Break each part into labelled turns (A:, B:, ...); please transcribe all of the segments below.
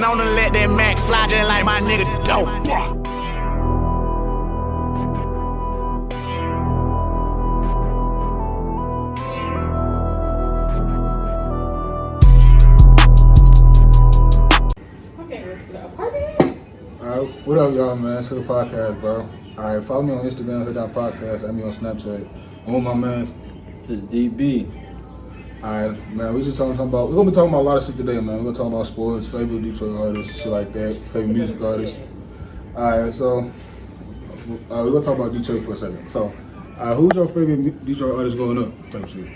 A: I wanna let that Mac fly just like my nigga dope.
B: Alright, what up, y'all, man? It's the podcast, bro. Alright, follow me on Instagram, hit that podcast, add me on Snapchat. I'm with my man.
C: It's DB.
B: Alright, man, we're gonna be talking about a lot of shit today, man. We're gonna talk about sports, favorite Detroit artists, shit like that, favorite music artists. Alright, so we're gonna talk about Detroit for a second. So, who's your favorite Detroit artist growing up? Type shit.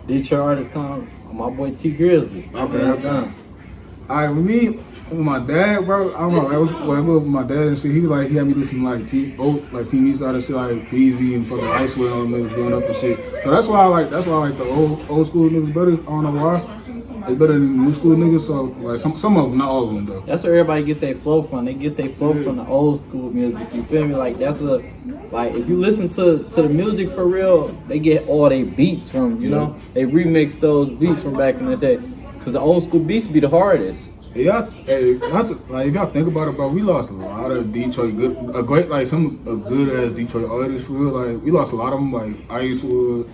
C: Detroit artist come, my boy T Grizzly.
B: Okay. Alright, with me, with my dad, bro, I don't know. When I grew up with my dad and shit, he had me do some like Team East side of shit, like Peasy and fucking Ice Sweat on them niggas growing up and shit. So that's why I like the old school niggas better. I don't know why. They better than new school niggas. So like some of them, not all of them though.
C: That's where everybody get their flow from. They get their flow from the old school music. You feel me? Like if you listen to the music for real, they get all their beats from. You know, they remix those beats from back in the day. Cause the old school beats be the hardest.
B: Yeah, if y'all think about it, bro, we lost a lot of Detroit good ass Detroit artists for real. Like we lost a lot of them, like Icewood,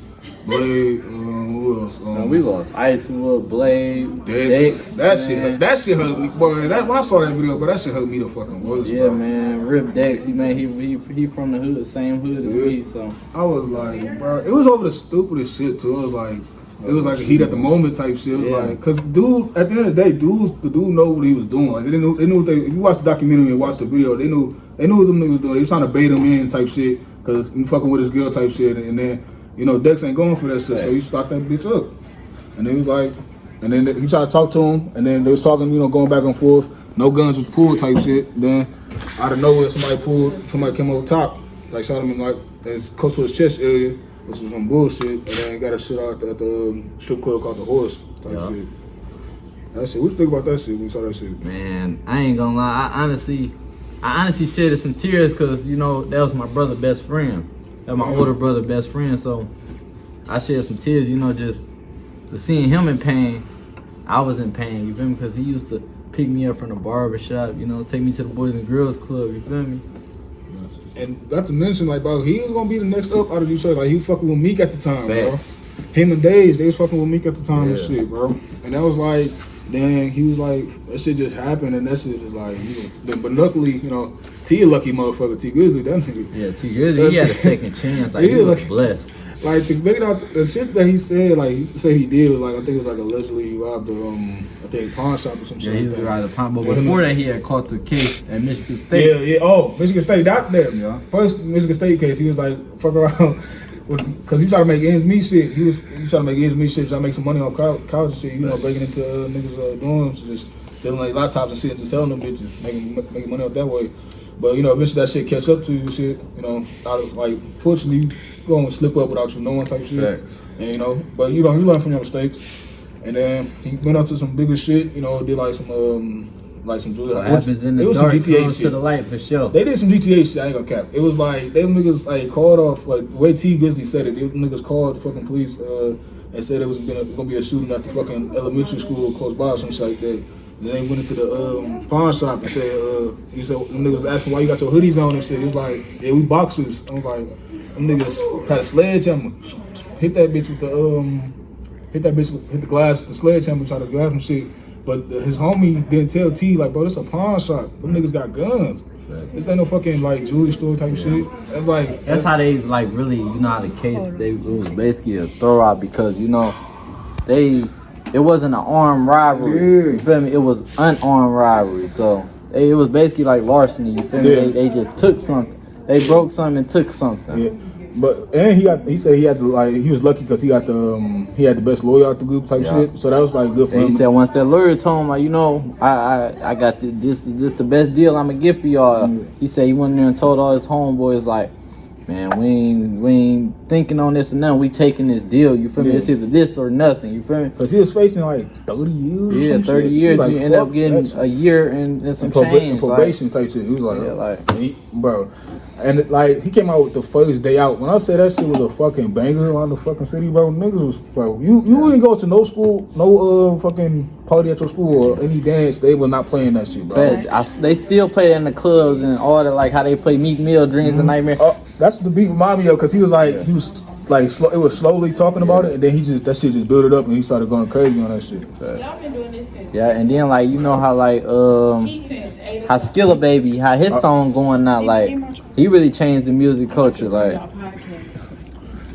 B: Blade, who else?
C: We lost Icewood, Blade, Dex.
B: That shit hurt me, boy. When I saw that video, but that shit hurt me the fucking worst.
C: Yeah, bro. Man, Rip Dex. He from the hood, same hood as me. So
B: I was like, bro, it was over the stupidest shit too. It was like a heat at the moment type shit. It was like, cause dude, at the end of the day, the dude know what he was doing. Like they knew what if you watch the documentary and watch the video, they knew what them niggas was doing. They was trying to bait him in type shit, cause he fucking with his girl type shit. And then, Dex ain't going for that shit, so he stopped that bitch up. And he was like, and then he tried to talk to him, and then they was talking, going back and forth. No guns was pulled type shit. Then out of nowhere, somebody came over top, like shot him in like close to his chest area. Which was some bullshit, and then got a shit out at the strip club called The Horse type shit. That shit, what you think about that shit when you saw that shit?
C: Man, I ain't gonna lie, I honestly shedded some tears because, that was my brother's best friend. That was my older brother's best friend, so I shed some tears, just seeing him in pain. I was in pain, you feel me? Because he used to pick me up from the barbershop, take me to the Boys and Girls Club, you feel me?
B: And not to mention, like, bro, he was gonna be the next up out of Detroit. Like, he was fucking with Meek at the time,
C: Facts.
B: bro. Him and Dave, they was fucking with Meek at the time and shit, bro. And that was like, then he was like, that shit just happened, and that shit was like, but luckily, T a lucky motherfucker, T Grizzly, that nigga.
C: Yeah, T Grizzly, he had a second chance. Like, he was blessed.
B: Like, to make it out, the shit that he said, like, he said he did was like, I think it was like allegedly he robbed a pawn shop or some shit.
C: Yeah, he
B: like that.
C: robbed a pawn, but before that, he had caught the case at Michigan State.
B: Yeah. Oh, Michigan State, that there.
C: Yeah.
B: First Michigan State case, he was like, fuck around. Because he tried to make ends meet shit. He tried to make ends meet shit, trying to make some money on college and shit, breaking into niggas' dorms, just stealing like laptops and shit, and just selling them bitches, making money out that way. But, eventually that shit catch up to you, shit, like, fortunately, you gonna slip up without you knowing type shit.
C: Facts.
B: And, but, you learn from your mistakes. And then he went out to some bigger shit, did like some Julia.
C: What happens in the
B: it was
C: dark
B: some GTA
C: comes
B: shit.
C: to the light for sure.
B: They did some GTA shit, I ain't gonna cap. It was like, them niggas like called off, like the way T Grizzly said it, them niggas called fucking police and said it was gonna be a shooting at the fucking elementary school close by or some shit like that. And then they went into the pawn shop and said, he said, them niggas was asking why you got your hoodies on and shit. He was like, yeah, we boxers. I was like, them niggas had a sledgehammer, hit that bitch with hit the glass with the sledgehammer, try to grab some shit. But his homie didn't tell T, like, bro, this a pawn shop. Them niggas got guns. This ain't no fucking, like, jewelry store type shit. That's like...
C: That's how they, like, really, how the case, it was basically a throw-out because, it wasn't an armed robbery. Yeah. You feel me? It was unarmed robbery. So, it was basically like larceny. You feel me?
B: Yeah.
C: They just took something. They broke something and took something. Yeah.
B: But he said he had to, like, he was lucky because he had the best lawyer out the group type shit. So that was like good for him.
C: He said once that lawyer told him, like, I got this the best deal I'm gonna get for y'all. Yeah. He said he went there and told all his homeboys, like, man, we ain't thinking on this and nothing. We taking this deal. You feel me? It's either this or nothing. You feel me?
B: Because he was facing like 30 years.
C: Yeah, 30 years.
B: Like,
C: you end up getting a year and some change.
B: Probation type shit. He was like,
C: yeah, like,
B: bro. And like he came out with the first day out. When I said that shit was a fucking banger around the fucking city, bro, niggas was bro. You didn't go to no school, no fucking party at your school or any dance. They were not playing that shit, bro.
C: They still play that in the clubs and all that, like how they play Meek Mill, Dreams and Nightmare.
B: That's the beat remind me of because he was like it was slowly talking about it, and then that shit just built it up and he started going crazy on that shit.
D: Y'all been doing this since.
C: Yeah, and then like you know how like how Skilla Baby, how his song going out, like he really changed the music culture, like.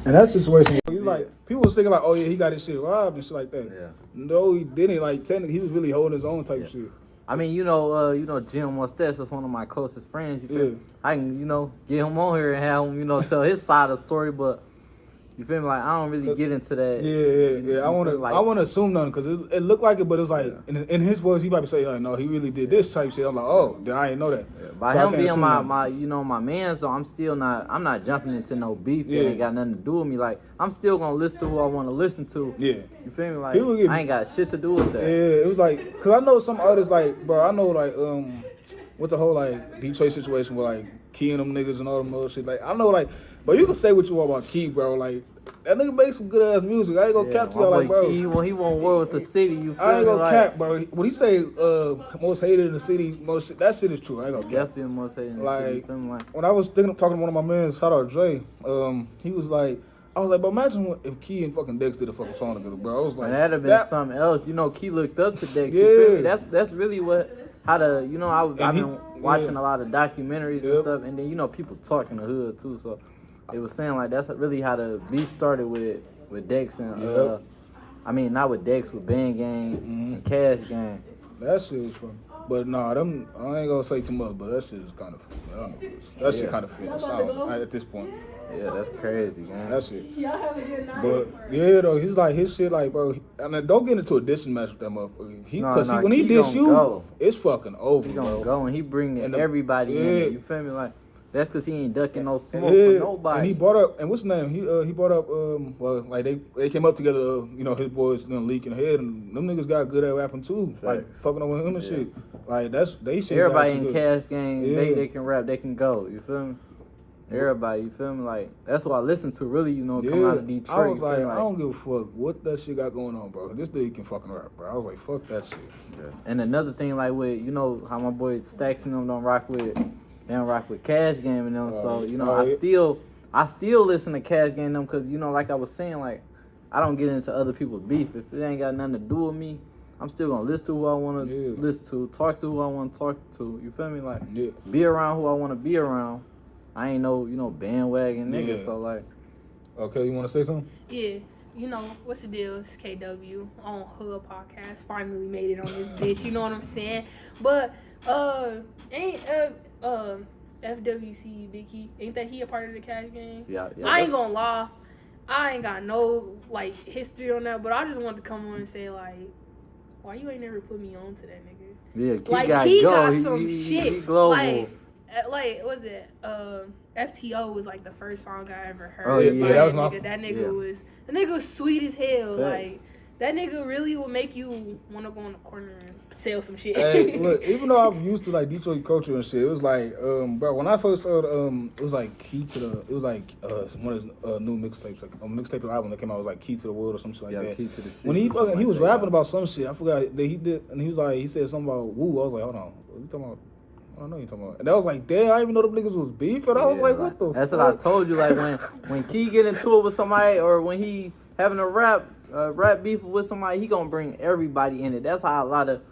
B: And that situation, he's like people was thinking like, oh yeah, he got his shit robbed and shit like that.
C: Yeah.
B: No, he didn't. Like technically, he was really holding his own type shit.
C: I mean, you know Jim Mostes, that's one of my closest friends. You feel me? I can, get him on here and have him, tell his side of the story, but you feel me? Like I don't really get into that.
B: Yeah. I want to assume nothing because it looked like it, but it's like in his words, he might be saying like, no, he really did this type shit. I'm like, oh, then I didn't know that.
C: Yeah, by him being my man, so I'm not jumping into no beef. It ain't got nothing to do with me. Like I'm still gonna listen to who I want to listen to.
B: Yeah,
C: you feel me? Like I ain't got shit to do with that.
B: Yeah, it was like because I know some artists like, bro, I know like with the whole like Detroit situation with like Key and them niggas and all them other shit. Like I know like, but you can say what you want about Key, bro. Like that nigga makes some good ass music. I ain't gonna cap to y'all like, bro.
C: Key, when he won't war with the city, you feel
B: I ain't gonna
C: like,
B: cap, bro. When he say most hated in the city, that shit is true. I ain't gonna cap.
C: Definitely most hated in the city. You feel me? Like,
B: when I was talking to one of my men, shout out Dre, he was like, I was like, but imagine if Key and fucking Dex did a fucking song together, bro. I was like,
C: that'd have been something else. Key looked up to Dex.
B: Yeah.
C: You feel me? That's really I've been watching a lot of documentaries and stuff, and then people talk in the hood too. So it was saying like that's really how the beef started with Dex and I mean not with Dex, with Bang Gang and Cash Gang.
B: That shit was fun. But nah, them I ain't gonna say too much, but that shit is kind of that shit kind of feels at this point.
C: Yeah, that's crazy, man.
B: That shit.
D: Y'all have a good night.
B: But yeah, though, he's like his shit, like bro. And don't get into a dissing match with that motherfucker. When he diss you, it's fucking over.
C: He gonna go and he bringing everybody in there. You feel me? Like that's because he ain't ducking no smoke for nobody.
B: And he brought up, and what's his name? He brought up, well, like they came up together. His boys leaking ahead, and them niggas got good at rapping too, like fucking up with him and shit. Like they shit.
C: Everybody in Cash Gang, they can rap, they can go. You feel me? Everybody, you feel me? Like that's what I listen to. Really, come out of Detroit.
B: I was like, I don't give a fuck what that shit got going on, bro. This nigga can fucking rap, bro. I was like, fuck that shit.
C: Yeah. And another thing, like with how my boy Stacks and them don't rock with Cash Game and them. So I still listen to Cash Game and them because like I was saying, like I don't get into other people's beef. If it ain't got nothing to do with me, I'm still gonna listen to who I want to listen to, talk to who I want to talk to. You feel me? Like be around who I want to be around. I ain't no bandwagon nigga. So like,
B: okay, you want to say something?
D: Yeah. What's the deal? It's KW on Hood Podcast. Finally made it on this bitch. You know what I'm saying? But ain't FWC Big Key, ain't that he a part of the Cash Gang?
C: Yeah.
D: I ain't gonna lie, I ain't got no like history on that, but I just want to come on and say like, why you ain't never put me on to that nigga?
C: Yeah,
D: Key got some shit.
C: He global.
D: Like was it FTO was like the first song I ever heard.
B: Oh yeah, that was my
D: that nigga was sweet as hell.
C: Thanks.
D: Like that nigga really will make you want to go in the corner and sell some shit.
B: Hey, look, even though I'm used to like Detroit culture and shit, it was like, bro, when I first heard, it was like it was like one of his new mixtapes, like a mixtape album that came out was like Key to the World or some shit like that.
C: Key to the
B: When he was rapping about some shit, I forgot that he did, and he said something about woo. I was like, hold on, what you talking about? I know you're talking about. And I was like, damn, I didn't even know them niggas was beefing. I was like, what the
C: That's
B: fuck?
C: what I told you. Like when Key get into it with somebody, or when he having a rap beef with somebody, he gonna bring everybody in it. That's how a lot of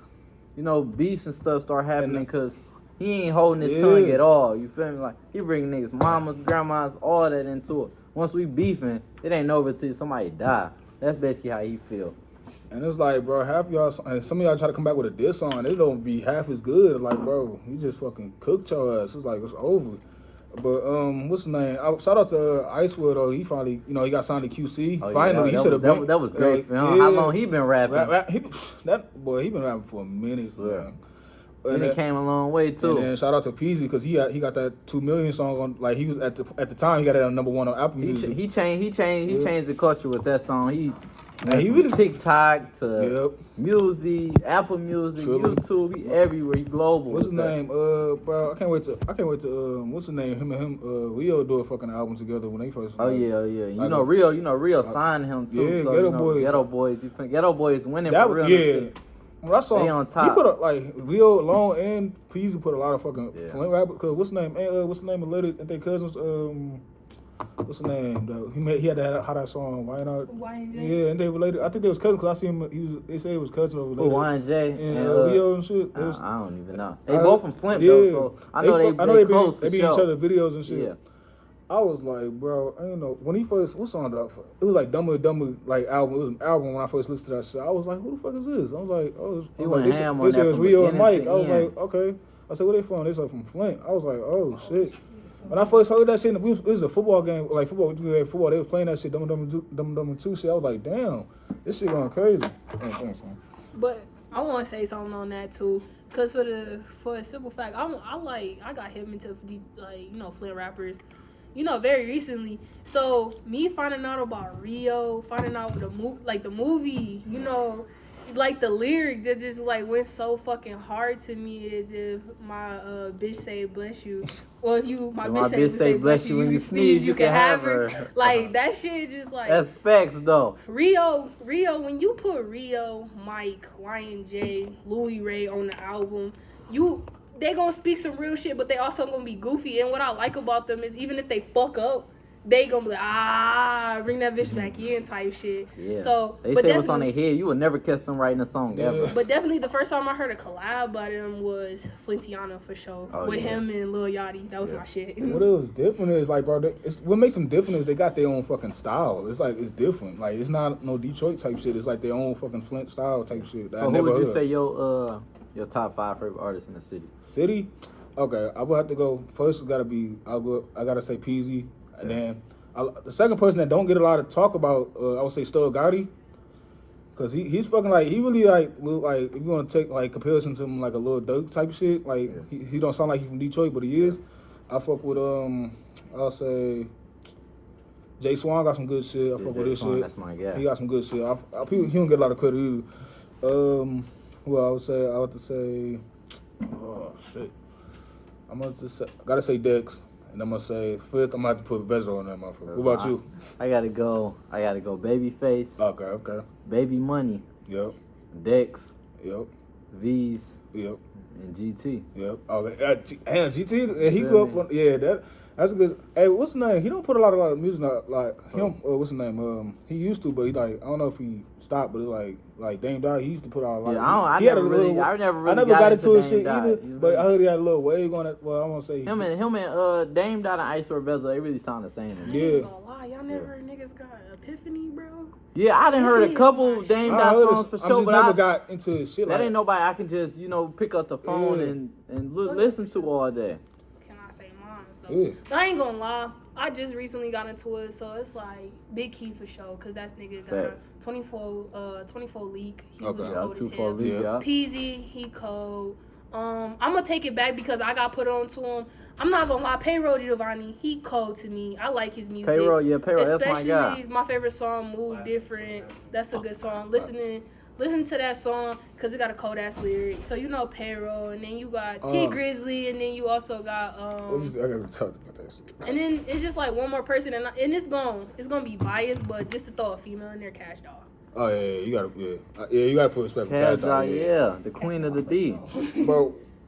C: beefs and stuff start happening, because he ain't holding his tongue at all. You feel me? Like he bring niggas, mamas, grandmas, all that into it. Once we beefing, it ain't over till somebody die. That's basically how he feel.
B: And it's like, bro, half y'all, and some of y'all try to come back with a diss song, they don't be half as good. Like, bro, you just fucking cooked your ass. It's like, it's over. But, what's his name? Shout out to Icewood, though. He finally, he got signed to QC. Finally, he should have been.
C: That was great for him. How long he been rapping?
B: He been rapping for a minute, man.
C: And it came a long way too.
B: And then shout out to Peasy, because he got that 2 Million song on. Like he was at the time, he got it on #1 on Apple Music.
C: He changed the culture with that song.
B: Hey, he really
C: TikTok to
B: Yep.
C: music, Apple Music,
B: Truly.
C: YouTube, he everywhere. He global.
B: What's his
C: with that.
B: name? Bro, I can't wait to. What's his name? Him and him. We all do a fucking album together when they first.
C: Oh yeah. You
B: Like
C: know, Rio signed him too.
B: Yeah,
C: so,
B: Ghetto Boys.
C: Ghetto Boys. You think Ghetto Boys winning
B: That
C: for real?
B: was yeah. When I saw
C: They
B: him,
C: on
B: he
C: top.
B: put Rio Long and Peasy put a lot of fucking
C: Yeah.
B: Flint rappers. Cause what's the name? What's the name of Little? And they cousins. What's the name? Though? He had that song. Why not?
D: YNJ.
B: Yeah, and they related. I think they was cousins. Cause I see him. They say it was cousins over
C: Oh,
B: later.
C: YNJ
B: And
C: and
B: Rio and shit. They was,
C: I don't even know. They
B: I-
C: both from Flint
B: yeah.
C: though, so I know they close
B: they
C: for
B: be in
C: sure.
B: each other videos and shit.
C: Yeah.
B: I was like, bro, I don't know. When he first, what song did I fuck? It was like Dumber like album. It was an album when I first listened to that shit. I was like, who the fuck is this? I was like,
C: He
B: I was
C: went
B: like,
C: ham
B: they
C: on
B: said
C: that
B: it was
C: from
B: Rio and
C: beginning
B: Mike.
C: to
B: I was
C: end.
B: like, okay. I said, where they from? They said from Flint. I was like, oh shit. When I first heard that shit, it was a football game, like football. They was playing that shit, Dumb 2 shit. I was like, damn, this shit going crazy.
D: But I want to say something on that too, cause for a simple fact, I got him into Flint rappers, very recently. So me finding out about Rio, finding out the movie, like the lyric that just like went so fucking hard to me is if my bitch say bless you, or if my bitch say bless you when you sneeze, you can have her. Like that shit just like
C: That's facts though.
D: Rio, when you put Rio, Mike, YNJ, Louis Ray on the album, they gonna speak some real shit, but they also gonna be goofy. And what I like about them is even if they fuck up, they gonna be like, bring that bitch back in type shit.
C: Yeah.
D: So
C: They
D: but
C: say what's on their
D: definitely-
C: head. You would never catch them writing a song ever.
D: But definitely the first time I heard a collab by them was Flintiana for sure.
C: Oh,
D: with
C: yeah.
D: him and Lil Yachty. That was my shit.
B: What it was different is like, bro, what makes them different is they got their own fucking style. It's like, it's different. Like, it's not no Detroit type shit. It's like their own fucking Flint style type shit.
C: So who would you say your top 5 favorite artists in the city?
B: City? Okay, I would have to go. First, I gotta say Peasy. And then, the second person that don't get a lot of talk about, I would say Stug Gotti. Cause he's fucking like, he really like if you want to take like comparison to him like a Lil Durk type shit, like he don't sound like he's from Detroit, but he is. I fuck with I'll say Jay Swan got some good shit. I fuck with his shit.
C: That's my guy.
B: He got some good shit. He don't get a lot of credit either. Who I would say, oh shit. Gotta say Dex. And I'm gonna say fifth, I'm gonna have to put Vezo on that motherfucker. What about you?
C: I gotta go Babyface,
B: Okay.
C: Baby Money,
B: Yep.
C: Dex,
B: Yep.
C: V's,
B: Yep.
C: and GT.
B: Yep. Okay. Damn, GT. He grew up on. Yeah, that's a good. Hey, what's his name? He don't put a lot of music out. Like him. What's his name? He used to, but he like I don't know if he stopped, but it like Dame Dot. He used to put out a lot.
C: Yeah,
B: I
C: I never
B: got
C: into
B: into his
C: Dame
B: shit
C: Dot,
B: either.
C: you know
B: But
C: what I
B: I heard he had a little wave on it. Well, I won't say
C: Him and Dame Dot and Ice or Vezo, they really sound the same. to me.
D: I
B: Yeah.
D: ain't gonna lie, y'all never niggas got Epiphany, bro.
C: Yeah, I done heard a
D: Epiphany
C: couple
D: is
C: Dame
B: I
C: Dot
B: heard
C: songs
B: it.
C: for
B: I
C: sure,
B: just
C: but
B: never
C: I,
B: got into his shit.
C: that
B: Like
C: ain't nobody I can just pick up the phone
B: Yeah.
C: and listen to all day.
D: Can I say mine? So,
B: Yeah.
D: I ain't gonna lie. I just recently got into it, so it's like Big Key for sure, cause that's nigga got
C: Facts.
D: 24 leak. He
B: Okay.
D: was
C: Yeah,
D: cold as
C: 2-4
D: hell.
C: league, yeah.
D: Peasy, he cold. I'm gonna take it back because I got put on to him. I'm not gonna lie, Payroll Giovanni, he cold to me. I like his music.
C: Payroll, that's my guy.
D: Especially my favorite song, Move Different. That's a good song. Listen to that song because it got a cold ass lyric. So Payroll, and then you got T Grizzly, and then you also got
B: Let me see, I gotta talk about that shit.
D: and then it's just like one more person, and it's gonna be biased, but just to throw a female in there, Cash Doll.
B: Oh yeah, you gotta put respect for
C: Cash
B: Cash Doll.
C: Doll, yeah, the queen of the D.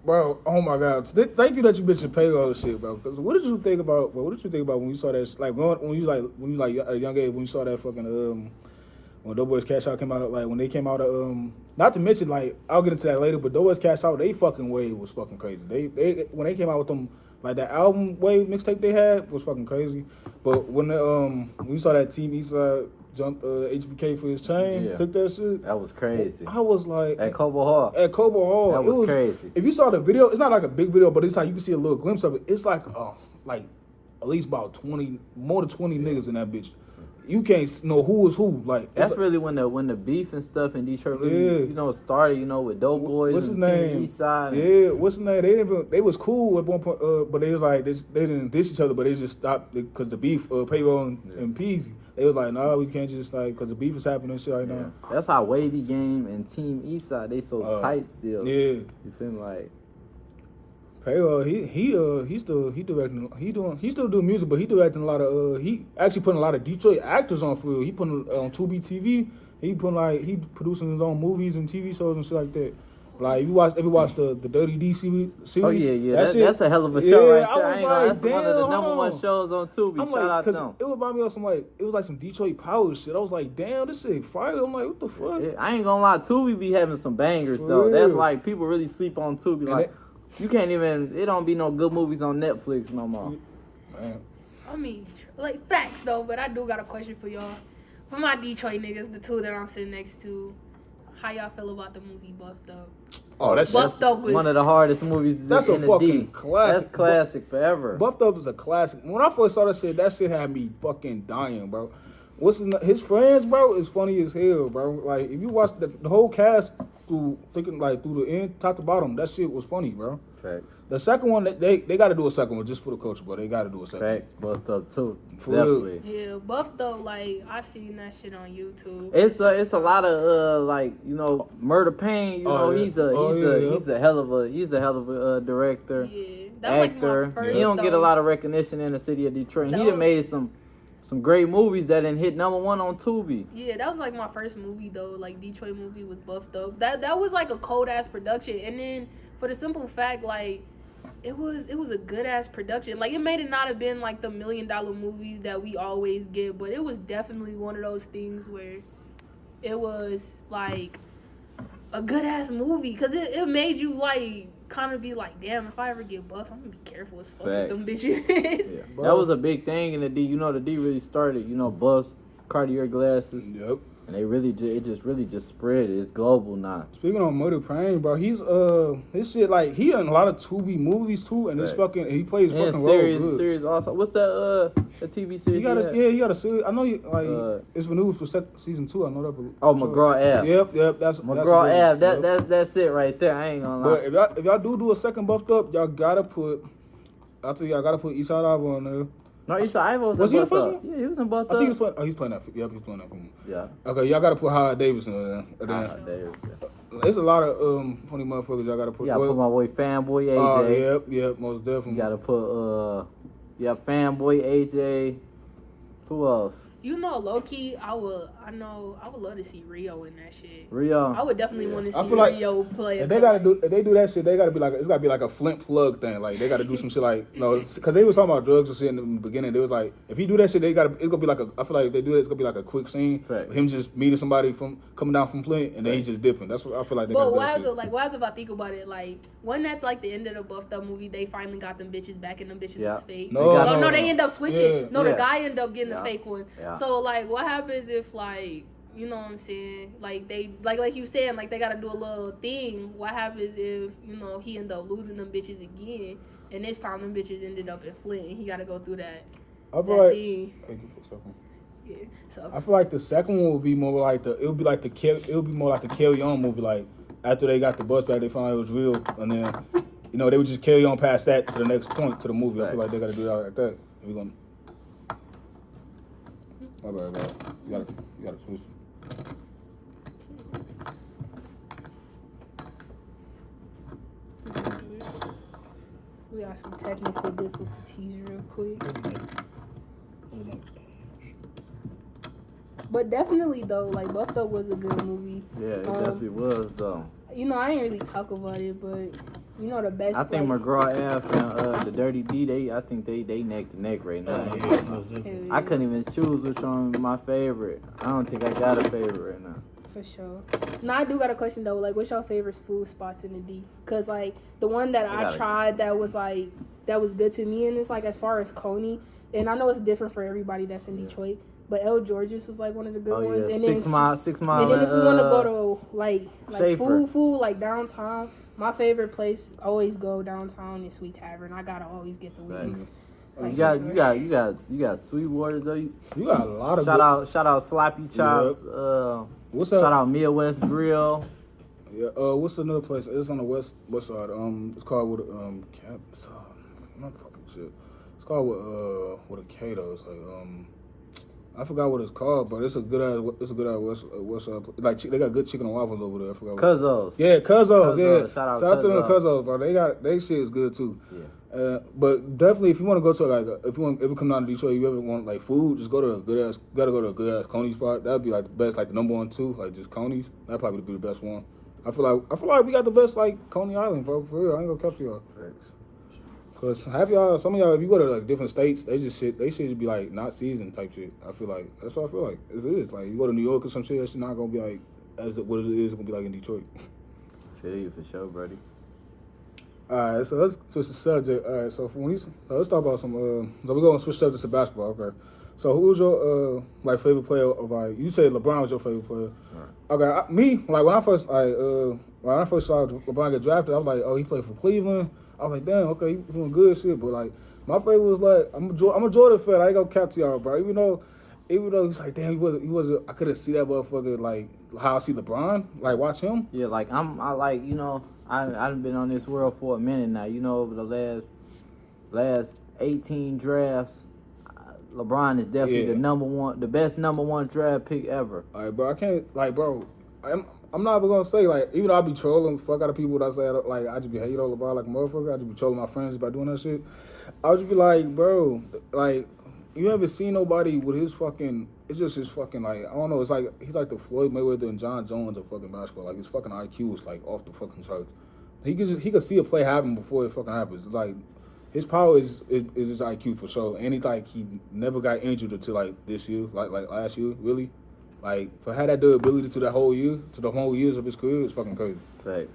B: Bro, oh my God! Thank you that you mentioned payroll shit, bro. Because what did you think about? Bro, what did you think about when you saw that? Like when you at a young age when you saw that fucking when Doughboys Cash Out came out, like when they came out not to mention like I'll get into that later, but Doughboys Cash Out, they fucking wave was fucking crazy. They when they came out with them like that album wave mixtape they had was fucking crazy. But when we saw that Team Eastside jumped HBK for his chain, took that shit.
C: That was crazy.
B: I was like
C: At Cobo Hall.
B: At Cobo Hall.
C: That was crazy.
B: If you saw the video, it's not like a big video, but it's like you can see a little glimpse of it. It's like at least about 20, more than 20 niggas in that bitch. You can't know who is who. Like
C: That's really when the beef and stuff in Detroit really, started, with Dope Boys.
B: What's his
C: and Team
B: name?
C: Eastside.
B: Yeah, what's his name? They was cool at one point, but they was like they didn't diss each other, but they just stopped because the beef, Payroll and Peasy. they was like, nah, we can't just like because the beef is happening and shit right now.
C: That's how Wavy Game and Team Eastside they so tight still.
B: Yeah.
C: You feel me? Like
B: Payo, he still doing music, but he directing a lot of he actually putting a lot of Detroit actors on field. He putting on Tubi TV. He producing his own movies and TV shows and shit like that. Like if you watch the Dirty D series.
C: Oh yeah,
B: that
C: that's a hell of a show right
B: I
C: there.
B: was
C: I ain't gonna,
B: like,
C: that's one of the number
B: hold
C: one
B: on.
C: shows on Tubi.
B: I'm
C: Shout
B: like,
C: out
B: cause
C: them.
B: it was about me on some like it was like some Detroit power shit. I was like, damn, this shit fire. I'm like, what the fuck?
C: Yeah, I ain't gonna lie, Tubi be having some bangers
B: For
C: though.
B: real.
C: That's like people really sleep on Tubi.
B: And
C: Like you can't even. It don't be no good movies on Netflix no more.
B: Man.
D: I mean, like facts though, but I do got a question for y'all. For my Detroit niggas, the two that I'm sitting next to, how y'all feel about the movie Buffed Up?
B: Oh, that's
D: Buffed Up was
C: One of the hardest movies.
B: That's a
C: in the
B: fucking
C: D.
B: classic.
C: That's classic forever.
B: Buffed Up is a classic. When I first saw that shit had me fucking dying, bro. His friends, bro, is funny as hell, bro. Like if you watch the whole cast through the end, top to bottom, that shit was funny, bro.
C: Facts.
B: The second one, they got to do a second one just for the culture, bro. They got to do a second one.
C: Facts. Buffed Up too.
B: For real.
C: Definitely.
D: Yeah, Buffed Up, like I seen that shit on YouTube.
C: It's a lot of like Murder Pain. You know
B: yeah.
C: he's a hell of a director,
D: Yeah, that's
C: actor.
D: like my first.
C: He don't get a
D: though.
C: lot of recognition in the city of Detroit. And he
D: No.
C: done made some great movies that done hit number one on Tubi.
D: Yeah, that was like my first movie though. Like Detroit movie was Buffed Up. That was like a cold ass production, and then for the simple fact like. It was a good ass production. Like it may not have been like the $1 million movies that we always get, but it was definitely one of those things where it was like a good ass movie because it made you like kind of be like, damn, if I ever get bust, I'm gonna be careful as fuck with them bitches.
C: Yeah. That was a big thing in the D. You know, the D really started. Bust, Cartier glasses,
B: Yep.
C: and they really just spread. It's global now.
B: Speaking on Murder Pain, bro, he's his shit like he in a lot of Tubi movies too, and this
C: Right.
B: he plays
C: And
B: fucking role good.
C: series also. What's that? The TV series.
B: He got a series. I know it's renewed for season 2. I know that.
C: Oh, McGraw Ave.
B: Yep. That's
C: McGraw
B: good.
C: Ave.
B: Yep.
C: That's it right there. I ain't gonna lie.
B: But if y'all do a second Buffed Up, y'all gotta put. I tell y'all gotta put Eastside Ivo on there.
C: No, Issa Ivo
B: Was he
C: in
B: the first
C: Buffed Up.
B: one?
C: Yeah, he was in Buffed
B: I
C: Up.
B: think he's playing. Oh, he's playing that. Yep, he's playing that for me.
C: Yeah.
B: Okay, y'all gotta put Howard Davidson in there. And
C: Ah,
B: then,
C: there.
B: there's a lot of funny motherfuckers y'all gotta put.
C: You gotta put my boy Fanboy AJ.
B: Yep, most definitely.
C: You gotta put Fanboy AJ. Who else?
D: You know, low key, I would love to see Rio in that shit.
C: Rio.
D: I would definitely want to
B: I
D: see
B: feel like
D: Rio play.
B: If they do that shit, they gotta be like, it's gotta be like a Flint plug thing. Like they gotta do some shit like, because they was talking about drugs and shit in the beginning. They was like, if he do that shit, it's gonna be like I feel like if they do that, it's gonna be like a quick scene.
C: Fact.
B: Him just meeting somebody coming down from Flint, and then he's just dipping. That's what I feel like they
D: But
B: gotta do.
D: why is it if I think about it, like, wasn't that like the end of the Buffed Up movie, they finally got them bitches back and them bitches
C: Yeah.
D: was fake?
B: No,
D: They end up switching.
B: Yeah.
D: No,
C: Yeah.
D: the guy ended up getting
C: Yeah.
D: the fake one.
C: Yeah.
D: So, like, what happens if, like, you know what I'm saying? Like, they, like you saying, like, they gotta do a little thing. What happens if, he end up losing them bitches again, and this time them bitches ended up in Flint, and he gotta go through that
B: I feel like.
D: thing. Yeah. So,
B: I feel like the second one would be more like it would be more like a carry on movie. Like after they got the bus back, they found out it was real, and then they would just carry on past that to the next point to the movie. I feel like they gotta do that like that. We're gonna. My bad. You gotta switch.
D: we got some technical difficulties real quick. But definitely though, like Buffed Up was a good movie.
C: Yeah, it definitely was though.
D: I ain't really talk about it, but the best.
C: I think
D: like,
C: McGraw Ave and the Dirty D, I think they neck to neck right now. I couldn't even choose which one was my favorite. I don't think I got a favorite right now.
D: For sure. Now I do got a question though. Like, what's your favorite food spots in the D? Cause like the one that I tried that was good to me, and it's like as far as Coney, and I know it's different for everybody that's in Detroit. But El George's was like one of the good ones.
C: Yeah.
D: And
C: 6 Mile.
D: And then if we want to go to like
C: Schaefer.
D: food like downtown, my favorite place always go downtown is Sweet Tavern. I gotta always get the wings.
C: You got Sweetwater's though. You
B: got a lot of
C: shout out Sloppy Chops.
B: Yep. What's up?
C: Shout out Midwest Grill.
B: Yeah. What's another place? It's on the west side. It's called with not fucking shit. It's called with a K though. It's like I forgot what it's called, but it's a good ass what's like they got good chicken and waffles over there. I forgot.
C: Cuzzo's.
B: Yeah, Cuzzo's. Yeah,
C: Shout out
B: to them
C: Cuzzo's.
B: Cuzzo's, bro. They shit is good too.
C: Yeah.
B: But definitely, if you want to go to like, if you ever come down to Detroit, you ever want like food, just go to a good ass Coney spot. That'd be like the best, like the number 1 too, like just Coney's. That'd probably be the best one. I feel like we got the best like Coney Island, bro. For real, I ain't gonna cap to y'all. Cause some of y'all, if you go to like different states, they should just be like not seasoned type shit. I feel like that's what I feel like. It is like you go to New York or some shit, that shit not gonna be like what it is gonna be like in Detroit.
C: Feel you for sure, buddy.
B: All right, so let's switch the subject. All right, so let's talk about some. So we're gonna switch subjects to basketball. Okay. So who was your like favorite player of like? You said LeBron was your favorite player.
C: Right.
B: Okay, me like when I first saw LeBron get drafted, I was like, oh, he played for Cleveland. I was like, damn, okay, he doing good shit. But like my favorite was like I'm a Jordan fan. I ain't gonna cap to y'all, bro. Even though he's like, damn, he wasn't. I couldn't see that motherfucker like how I see LeBron. Like watch him.
C: Yeah, like I like, you know, I've been on this world for a minute now. You know, over the last 18 drafts, LeBron is definitely the best number 1 draft pick ever.
B: All right, bro. I can't like, bro. I'm not even gonna say like, even though I be trolling fuck out of people that say like I just be hating on LeBron like a motherfucker. I just be trolling my friends by doing that shit. I would just be like, bro, like you ever seen nobody with his fucking? It's just his fucking like I don't know. It's like he's like the Floyd Mayweather and John Jones of fucking basketball. Like his fucking IQ is like off the fucking charts. He could see a play happen before it fucking happens. Like his power is his IQ for sure. And he never got injured until like this year, like last year, really. Like for had that durability to the whole years of his career, it's fucking crazy.
C: Facts.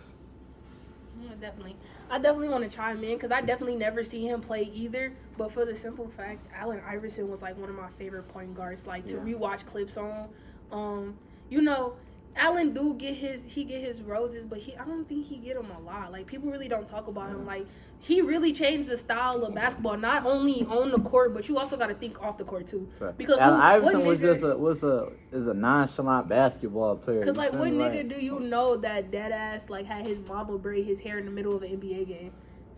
D: Yeah, definitely. I definitely want to chime in because I definitely never see him play either. But for the simple fact, Allen Iverson was like one of my favorite point guards. Like to rewatch clips on, you know, Allen do get his roses, but I don't think he get them a lot. Like people really don't talk about him. Like he really changed the style of basketball, not only on the court, but you also got to think off the court too.
C: Right.
D: Because
C: Allen Iverson was a nonchalant basketball player.
D: Because like what nigga do you know that dead ass like had his mama braid his hair in the middle of an NBA game?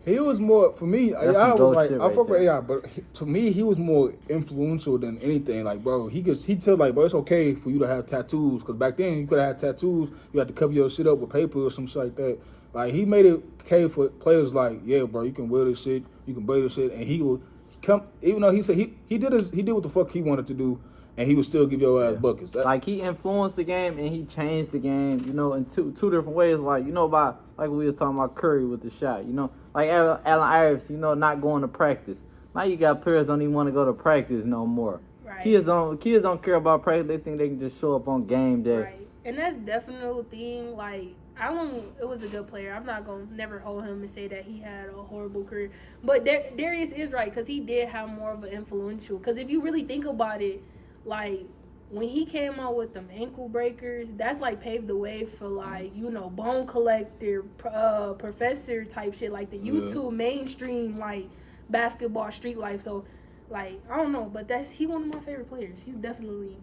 B: He was more for me. I was like, I fuck with AI, but to me, he was more influential than anything. Like, bro, he tell like, bro, it's okay for you to have tattoos because back then you could have had tattoos. You had to cover your shit up with paper or some shit like that. Like, he made it okay for players like, yeah, bro, you can wear this shit, you can wear this shit, and he would come. Even though he said he did what the fuck he wanted to do, and he would still give your ass buckets.
C: Like he influenced the game and he changed the game, you know, in two different ways. Like, you know, like we was talking about Curry with the shot, you know, like Allen Iverson, you know, not going to practice. Now you got players don't even want to go to practice no more.
D: Right.
C: Kids don't care about practice. They think they can just show up on game day.
D: Right. And that's definitely a thing. Like Allen, it was a good player. I'm not gonna never hold him and say that he had a horrible career. But Darius is right because he did have more of an influential. Because if you really think about it, like when he came out with them ankle breakers, that's like paved the way for like, you know, Bone Collector, Professor type shit, like the YouTube mainstream like basketball street life. So like I don't know, but he one of my favorite players. He's definitely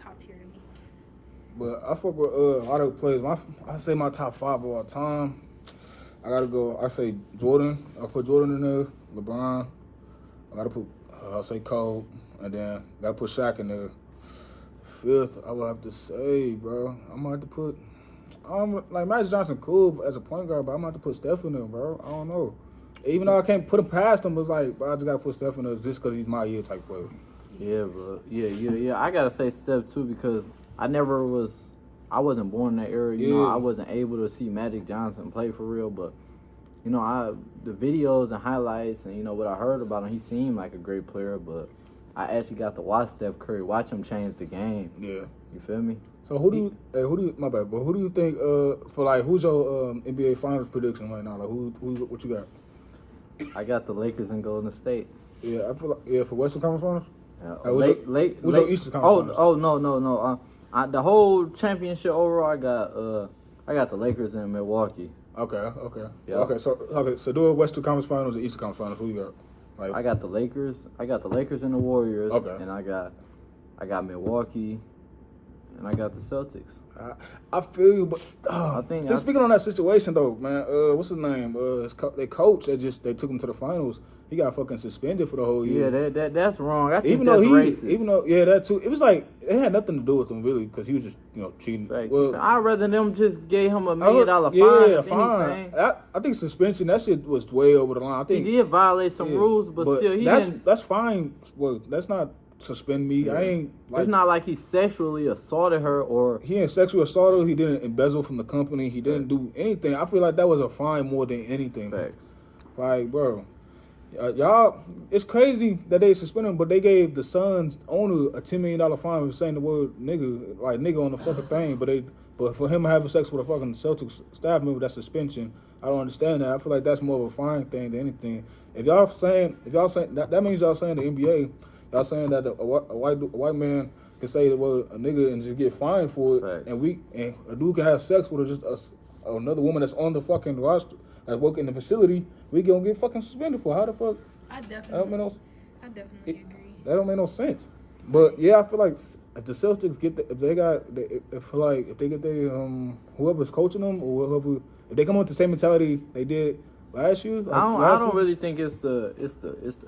D: top tier to me.
B: But I fuck with a lot of players. I say my top 5 of all time. I gotta go. I say Jordan. I put Jordan in there. LeBron. I gotta put. I say Cole, and then gotta put Shaq in there. 5th, I would have to say, bro. I'm gonna have to put. Like Magic Johnson, cool as a point guard, but I'm gonna have to put Steph in there, bro. I don't know. Even though I can't put him past him, it's like, bro, I just gotta put Steph in there just because he's my year type player.
C: Yeah, bro. Yeah. I gotta say Steph too because I wasn't born in that era. You know, I wasn't able to see Magic Johnson play for real. But you know, the videos and highlights and you know what I heard about him, he seemed like a great player. But I actually got to watch Steph Curry, watch him change the game.
B: Yeah,
C: you feel me?
B: So who do you think for like who's your NBA Finals prediction right now? Like what you got?
C: I got the Lakers and Golden State.
B: Yeah, I feel like for Western Conference Finals.
C: Who's
B: your Eastern Conference?
C: Oh no. The whole championship overall, I got the Lakers in Milwaukee.
B: Okay.
C: Yeah.
B: Okay. So do a Western Conference Finals and Eastern Conference Finals. Who you got? Like,
C: I got the Lakers. I got the Lakers and the Warriors.
B: Okay.
C: And I got Milwaukee, and I got the Celtics.
B: I feel you, but
C: think
B: speaking on that situation though, man. What's his name? Their coach. They took him to the finals. He got fucking suspended for the whole year.
C: Yeah, that's wrong. I think
B: Even
C: that's
B: though
C: racist.
B: that too. It was like it had nothing to do with him really, because he was just cheating.
C: Like,
B: Well,
C: I'd rather them just gave him $1 million fine.
B: Yeah,
C: if
B: fine.
C: anything.
B: I think suspension, that shit was way over the line. I think
C: He did violate some rules, but still, he didn't.
B: that's fine. Well, that's not suspend me. I ain't like.
C: It's not like he sexually assaulted her or.
B: He ain't sexual assault her. He didn't embezzle from the company. He didn't do anything. I feel like that was a fine more than anything.
C: Facts.
B: Like, bro, y'all, it's crazy that they suspended him, but they gave the Suns owner a $10 million fine for saying the word nigga, like nigga on the fucking thing. But for him having sex with a fucking Celtics staff member, that's suspension. I don't understand that. I feel like that's more of a fine thing than anything. If y'all saying that means y'all saying the NBA, y'all saying that a white man can say the word a nigga and just get fined for it,
C: Right.
B: and a dude can have sex with another woman that's on the fucking roster, that's working in the facility, we gonna get fucking suspended for. How the fuck?
D: I
B: That don't
D: definitely
B: make no,
D: agree.
B: that don't make no sense. But yeah, I feel like if the Celtics get if they get their whoever's coaching them or whoever, if they come up with the same mentality they did last year,
C: I don't really think it's the.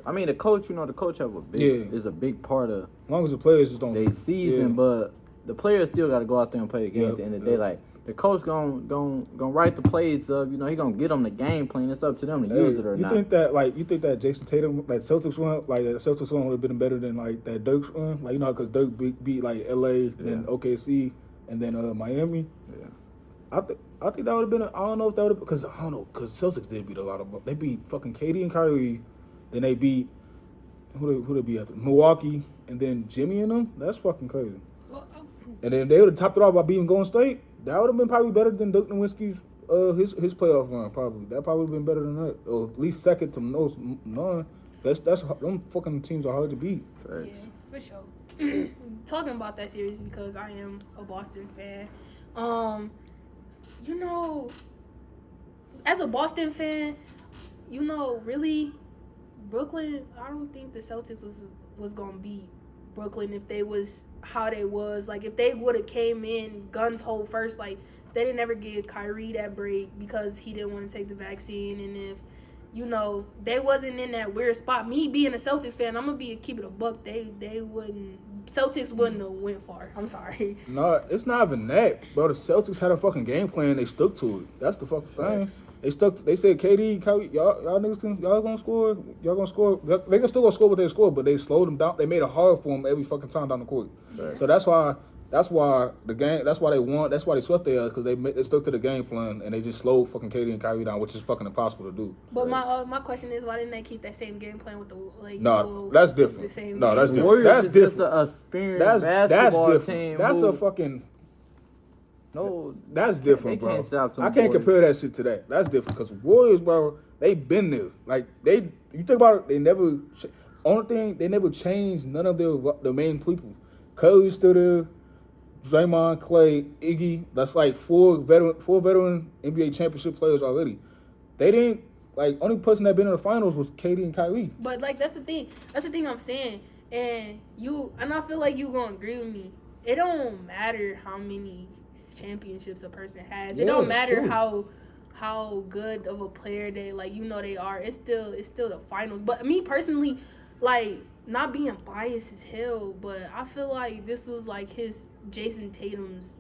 C: I mean, the coach. The coach have is a big part of
B: as long as the players just don't
C: their season, but the players still got to go out there and play the game.
B: Yeah,
C: At the end of the day, like the coach gonna write the plays up. He gonna get them the game plan. It's up to them to use it or
B: you
C: not.
B: think that Jason Tatum, like Celtics run, like the Celtics run would have been better than like that Dirk's run, like because Dirk beat like LA, then OKC, and then Miami.
C: Yeah.
B: I think that would have been. I don't know if that would have, because Celtics did beat a lot of. They beat fucking KD and Kyrie, then they beat who they beat after Milwaukee, and then Jimmy and them. That's fucking crazy.
D: Well,
B: And then they would have topped it off by beating Golden State. That would have been probably better than Dirk Nowitzki's his playoff run. Probably that probably would have been better than that, or at least second to most none. That's them fucking teams are hard to beat.
C: Facts.
D: yeah, for sure. Talking about that series because I am a Boston fan. As a Boston fan, really, Brooklyn. I don't think the Celtics was gonna beat Brooklyn if they was how they was. Like if they would have came in guns ho first, like they didn't ever give Kyrie that break because he didn't want to take the vaccine, and if they wasn't in that weird spot. Me being a Celtics fan, I'm gonna keep it a buck. Celtics wouldn't have went far. I'm sorry.
B: No, it's not even that, bro. The Celtics had a fucking game plan. They stuck to it. That's the fucking thing. They said KD, Kyrie, y'all niggas gonna score. Y'all gonna score. They can still go score what they score, but they slowed them down. They made it hard for them every fucking time down the court.
C: Right.
B: So that's why the game. That's why they won. That's why they swept their ass, because they stuck to the game plan and they just slowed fucking KD and Kyrie down, which is fucking impossible to do.
D: But my question is, why didn't they keep that same game plan with
B: No, that's different.
D: The same
B: No, that's
D: game?
B: different.
C: Warriors
B: That's
C: is
B: different.
C: just a experienced
B: That's
C: basketball
B: different.
C: team.
B: That's
C: who,
B: a fucking.
C: no.
B: That's different,
C: They
B: bro.
C: can't stop them
B: I can't
C: boys.
B: compare that shit to that. That's different, because Warriors, bro, they been there. Like you think about it, they never. Only thing they never changed none of the main people. Curry's still there. Draymond, Clay, Iggy. That's like four veteran NBA championship players already. They didn't only person that been in the finals was KD and Kyrie.
D: But that's the thing. That's the thing I'm saying. And I feel like you gonna agree with me. It don't matter how many championships a person has. It don't matter
B: true.
D: how good of a player they they are. It's still the finals. But me personally, not being biased as hell, but I feel like this was his Jason Tatum's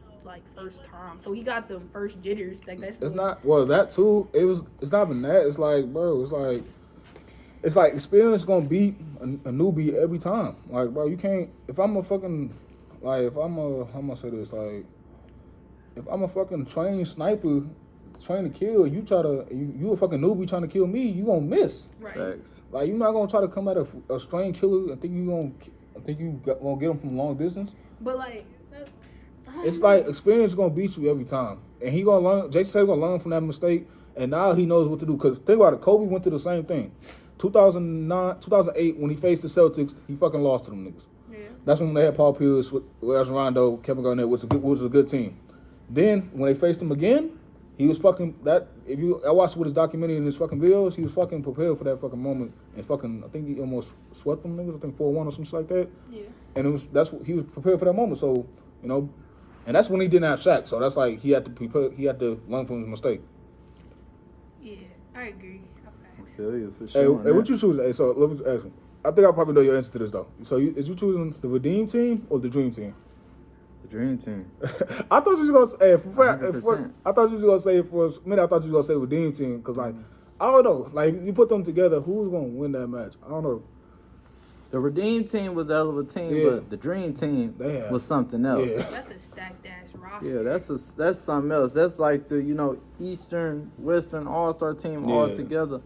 D: first time, so he got them first jitters. That's
B: It's not that too. It's not even that. It's bro. It's like experience gonna beat a newbie every time. Like, bro, you can't. If I'm a fucking how am I say this? If I'm a fucking trained sniper, trained to kill, you a fucking newbie trying to kill me, you gonna miss.
D: right.
C: Facts.
B: You're not gonna try to come at a strange killer and think you gonna get him from long distance.
D: But
B: It's experience gonna beat you every time, and he gonna learn. Jason Tatum gonna learn from that mistake, and now he knows what to do. Cause think about it, Kobe went through the same thing. 2008 when he faced the Celtics, he fucking lost to them niggas.
D: Yeah.
B: That's when they had Paul Pierce, Rajon Rondo, Kevin Garnett, which was a good team. Then when they faced him again, he was fucking that. I watched with his documentary and his fucking videos, he was fucking prepared for that fucking moment, and fucking I think he almost swept them niggas. I think 4-1 or something like that.
D: Yeah.
B: And he was prepared for that moment. So And that's when he didn't have Shaq. So that's like he had to learn from his mistake.
D: Yeah, I agree. Facts.
B: Hey, what you choosing? Hey, so let me ask you. I think I probably know your answer to this though. So is you choosing the Redeem team or the Dream team?
C: The Dream Team.
B: I thought you was gonna say I
C: 100%.
B: thought you was gonna say for a minute. I thought you was gonna say Redeem team because like I don't know. Like you put them together, who's gonna win that match? I don't know.
C: The Redeem Team was a hell of a team,
B: Yeah.
C: but the Dream Team
B: They
C: was something else.
B: Yeah.
D: That's a stacked ass roster.
C: Yeah, that's something else. That's like the Eastern Western All Star team all
B: Yeah.
C: together,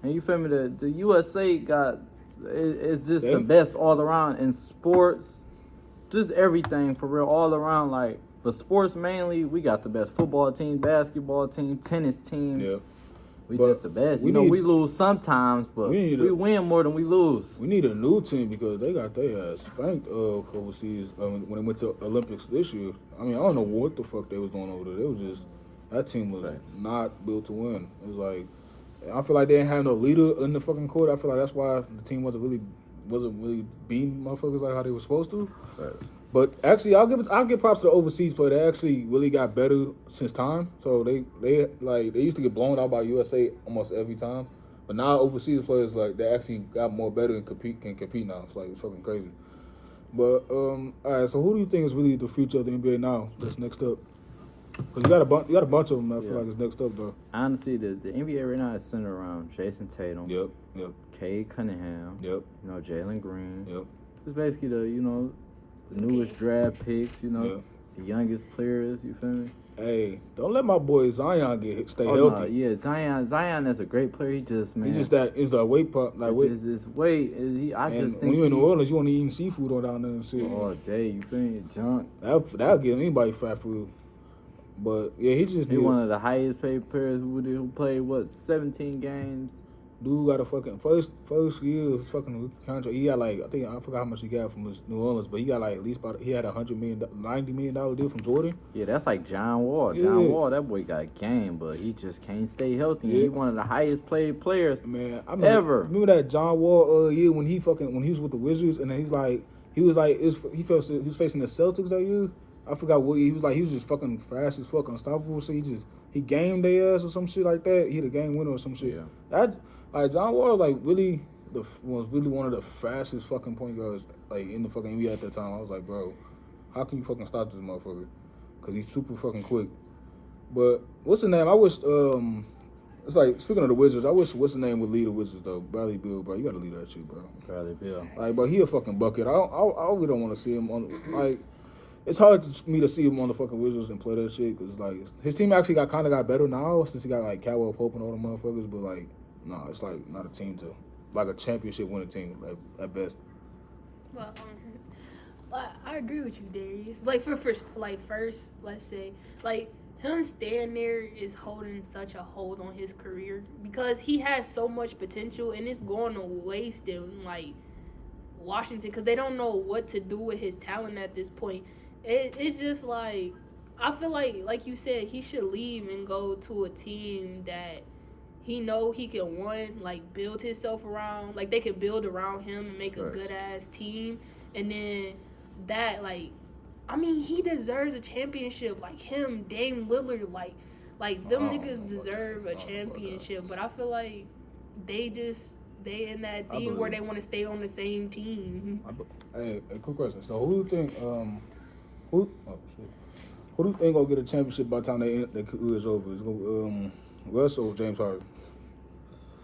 C: and you feel me? The USA got it's just
B: They-
C: the best all around in sports, just everything for real all around. Like, but sports mainly, we got the best football team, basketball team, tennis teams.
B: Yeah.
C: We
B: But
C: just the best.
B: we
C: We
B: need-
C: lose sometimes, but
B: we need
C: we
B: to-
C: win more than we lose.
B: We need a new team because they got their ass spanked overseas when they went to Olympics this year. I mean, I don't know what the fuck they was doing over there. It was just that team was
C: Facts.
B: not built to win. It was like I feel like they didn't have no leader in the fucking court. I feel like that's why the team wasn't really beating motherfuckers like how they were supposed to. But actually, I'll give props to the overseas player. They actually really got better since time. So they used to get blown out by USA almost every time, but now overseas players like they actually got more better and can compete now. It's like it's fucking crazy. But all right, so who do you think is really the future of the NBA now? That's next up. Cause you got a bunch of them. That I feel
C: Yeah.
B: like it's next up though.
C: Honestly, the NBA right now is centered around Jason Tatum,
B: Yep.
C: Cade Cunningham, Jalen Green.
B: Yep.
C: It's basically the newest draft picks,
B: Yep.
C: the youngest players, you feel me?
B: Hey, don't let my boy Zion stay
C: Oh,
B: healthy.
C: no, yeah, Zion is a great player. He just, man.
B: He's just it's the weight part. Like weight.
C: His weight. I
B: And
C: just think
B: when you're in New Orleans, you want to eating seafood all down there and shit.
C: all day, you feel me? Junk.
B: That'll give anybody fat food. But yeah, he just
C: He
B: need
C: one of the highest paid players who played 17 games.
B: dude got a fucking first year of his fucking contract. He got like I forgot how much he got from New Orleans, but he got like at least he had $90 million deal from Jordan.
C: Yeah, that's like John Wall.
B: Yeah.
C: John Wall, that boy got game, but he just can't stay healthy.
B: Yeah.
C: He one of the highest paid players.
B: Man, I remember that John Wall year when he was with the Wizards, and then he was facing the Celtics that year. I forgot what he was like. He was just fucking fast as fuck, unstoppable. So he gamed their ass or some shit like that. He hit a game winner or some shit.
C: Yeah.
B: That like John Wall was really one of the fastest fucking point guards like in the fucking NBA at that time. I was like, bro, how can you fucking stop this motherfucker? Because he's super fucking quick. But what's the name? I wish it's like speaking of the Wizards, I wish what's the name would lead the Wizards though. Bradley Beal, bro, you gotta lead that shit, bro.
C: Bradley Beal.
B: Like, but he a fucking bucket. I really don't want to see him on like. It's hard for me to see him on the fucking Wizards and play that shit because like his team actually got better now since he got like Caldwell Pope and all the motherfuckers. But like, nah, it's like not a team to like a championship winning team at best.
D: Well, I agree with you, Darius. Like first, let's say, like him staying there is holding such a hold on his career because he has so much potential and it's going to waste in like Washington because they don't know what to do with his talent at this point. It's just like I feel like you said, he should leave and go to a team that he know he can build himself around. Like they can build around him and make a good ass team, and then that he deserves a championship. Like him, Dame Lillard, like them niggas deserve a championship. But I feel like they in that thing where they want to stay on the same team.
B: Hey, quick question. So who do you think who do you think gonna get a championship by the time their career is over? Is gonna Russ or James Harden?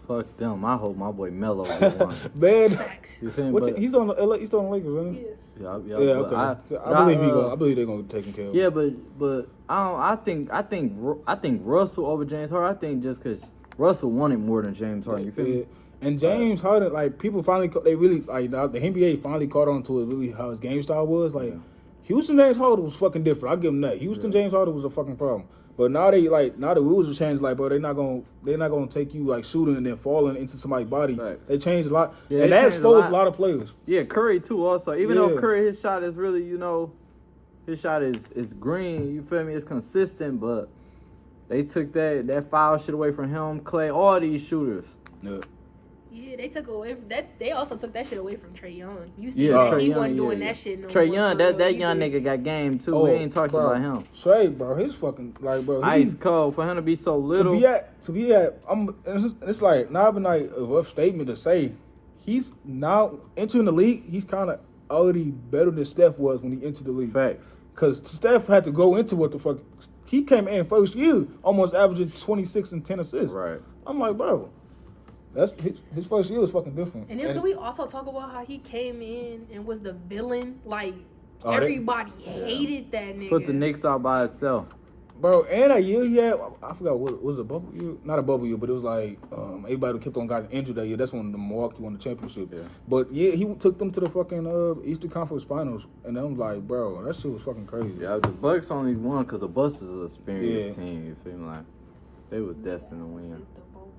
C: Fuck them. I hope my boy Melo get one.
B: Man,
D: Facts.
C: You feel me?
B: what's
C: But-
B: he's on the Lakers, isn't he?
D: Yeah.
C: Yeah,
B: Yeah,
C: but
B: okay. I believe they're gonna take care of.
C: Yeah, but I think Russell over James Harden. I think just because Russell wanted more than James Harden. You feel me?
B: And James Harden, like people finally, they really like now the NBA finally caught on to it. Really, how his game style was. Like Houston James Harden was fucking different. I give him that. Houston James Harden was a fucking problem. But now the rules have changed. Like, bro, they're not gonna take you like shooting and then falling into somebody's body.
C: Right.
B: They changed a lot,
C: Yeah,
B: and
C: they
B: that
C: changed
B: exposed
C: a
B: a
C: lot.
B: lot of players.
C: Yeah, Curry too. Also, even
B: Yeah.
C: though Curry, his shot is really, his shot is green. You feel me? It's consistent, but they took that foul shit away from him, Clay, all these shooters.
B: Yeah.
D: Yeah, they took away from that. They also took that shit away from Trae Young. You see,
C: Yeah,
D: that
C: Trae
D: he
C: Young,
D: wasn't
C: yeah,
D: doing
C: yeah.
D: that shit no
C: Trae
D: more.
C: Young,
D: for real
C: that young
D: either.
C: nigga got game too. we ain't talking
B: bro,
C: about him.
B: Trey, bro, his fucking like, bro,
C: Ice cold for him to be so little.
B: to be at. It's like not even like a rough statement to say. He's now entering the league. He's kind of already better than Steph was when he entered the league.
C: Facts.
B: Because Steph had to go into what the fuck. He came in first year, almost averaging 26 and 10 assists.
C: Right.
B: I'm like, bro, that's his first year was fucking different.
D: And then can we also talk about how he came in and was the villain? Like
B: Oh,
D: everybody hated that nigga.
C: Put the Knicks out by itself.
B: Bro, and that year he had, I forgot what was it, a bubble year? Not a bubble year, but it was like everybody kept on got injured that year. That's when the Milwaukee won the championship.
C: Yeah.
B: But yeah, he took them to the fucking Eastern Conference Finals, and I'm like, bro, that shit was fucking crazy.
C: Yeah, the Bucks only won because the Bucks is an experienced
B: Yeah.
C: team. You feel me? Like they was destined to win.
D: The bubble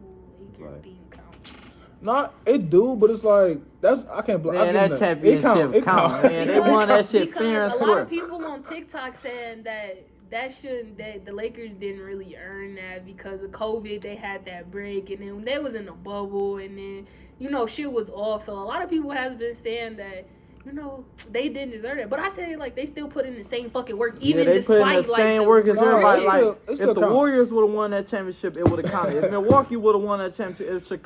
D: Laker
C: Right.
D: being count.
B: Nah, it do, but it's like I can't believe.
C: Man, that championship count, man. They won that shit fair and
D: Because a lot
C: square.
D: of people on TikTok saying that the Lakers didn't really earn that because of COVID. They had that break, and then they was in the bubble, and then shit was off. So a lot of people has been saying that they didn't deserve it. But I say like they still put in the same fucking work, even
C: they
D: despite
C: put in the
D: like
C: same
D: the
C: work as everybody. Like
B: it still
C: if the
B: count.
C: Warriors would have won that championship, it would have counted. If Milwaukee would have won that championship,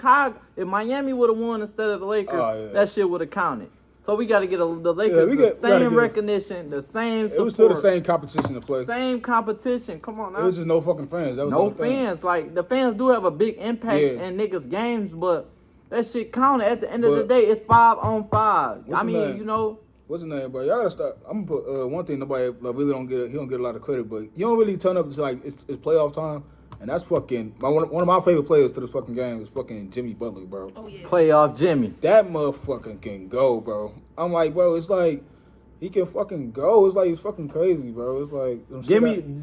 C: if Miami would have won instead of the Lakers,
B: yeah.
C: that shit would have counted. So we got to get the Lakers
B: we
C: the
B: gotta
C: same
B: get it.
C: recognition, the same support.
B: It was still the same competition to play.
C: Same competition. Come on now.
B: It was just no fucking fans. That was
C: No
B: the only thing.
C: fans. Like the fans do have a big impact
B: Yeah.
C: in niggas' games, but that shit counted. At the end of the
B: But-
C: day, it's 5-on-5.
B: What's
C: I
B: his
C: mean,
B: name? What's his name, bro? Y'all gotta stop. I'm gonna put one thing nobody really don't get. He don't get a lot of credit, but you don't really turn up to like it's playoff time, and that's fucking one of my favorite players to this fucking game is fucking Jimmy Butler, bro.
D: Oh yeah.
C: playoff Jimmy.
B: That motherfucker can go, bro. I'm like, bro, it's like he can fucking go. It's like it's fucking crazy, bro. It's like them shit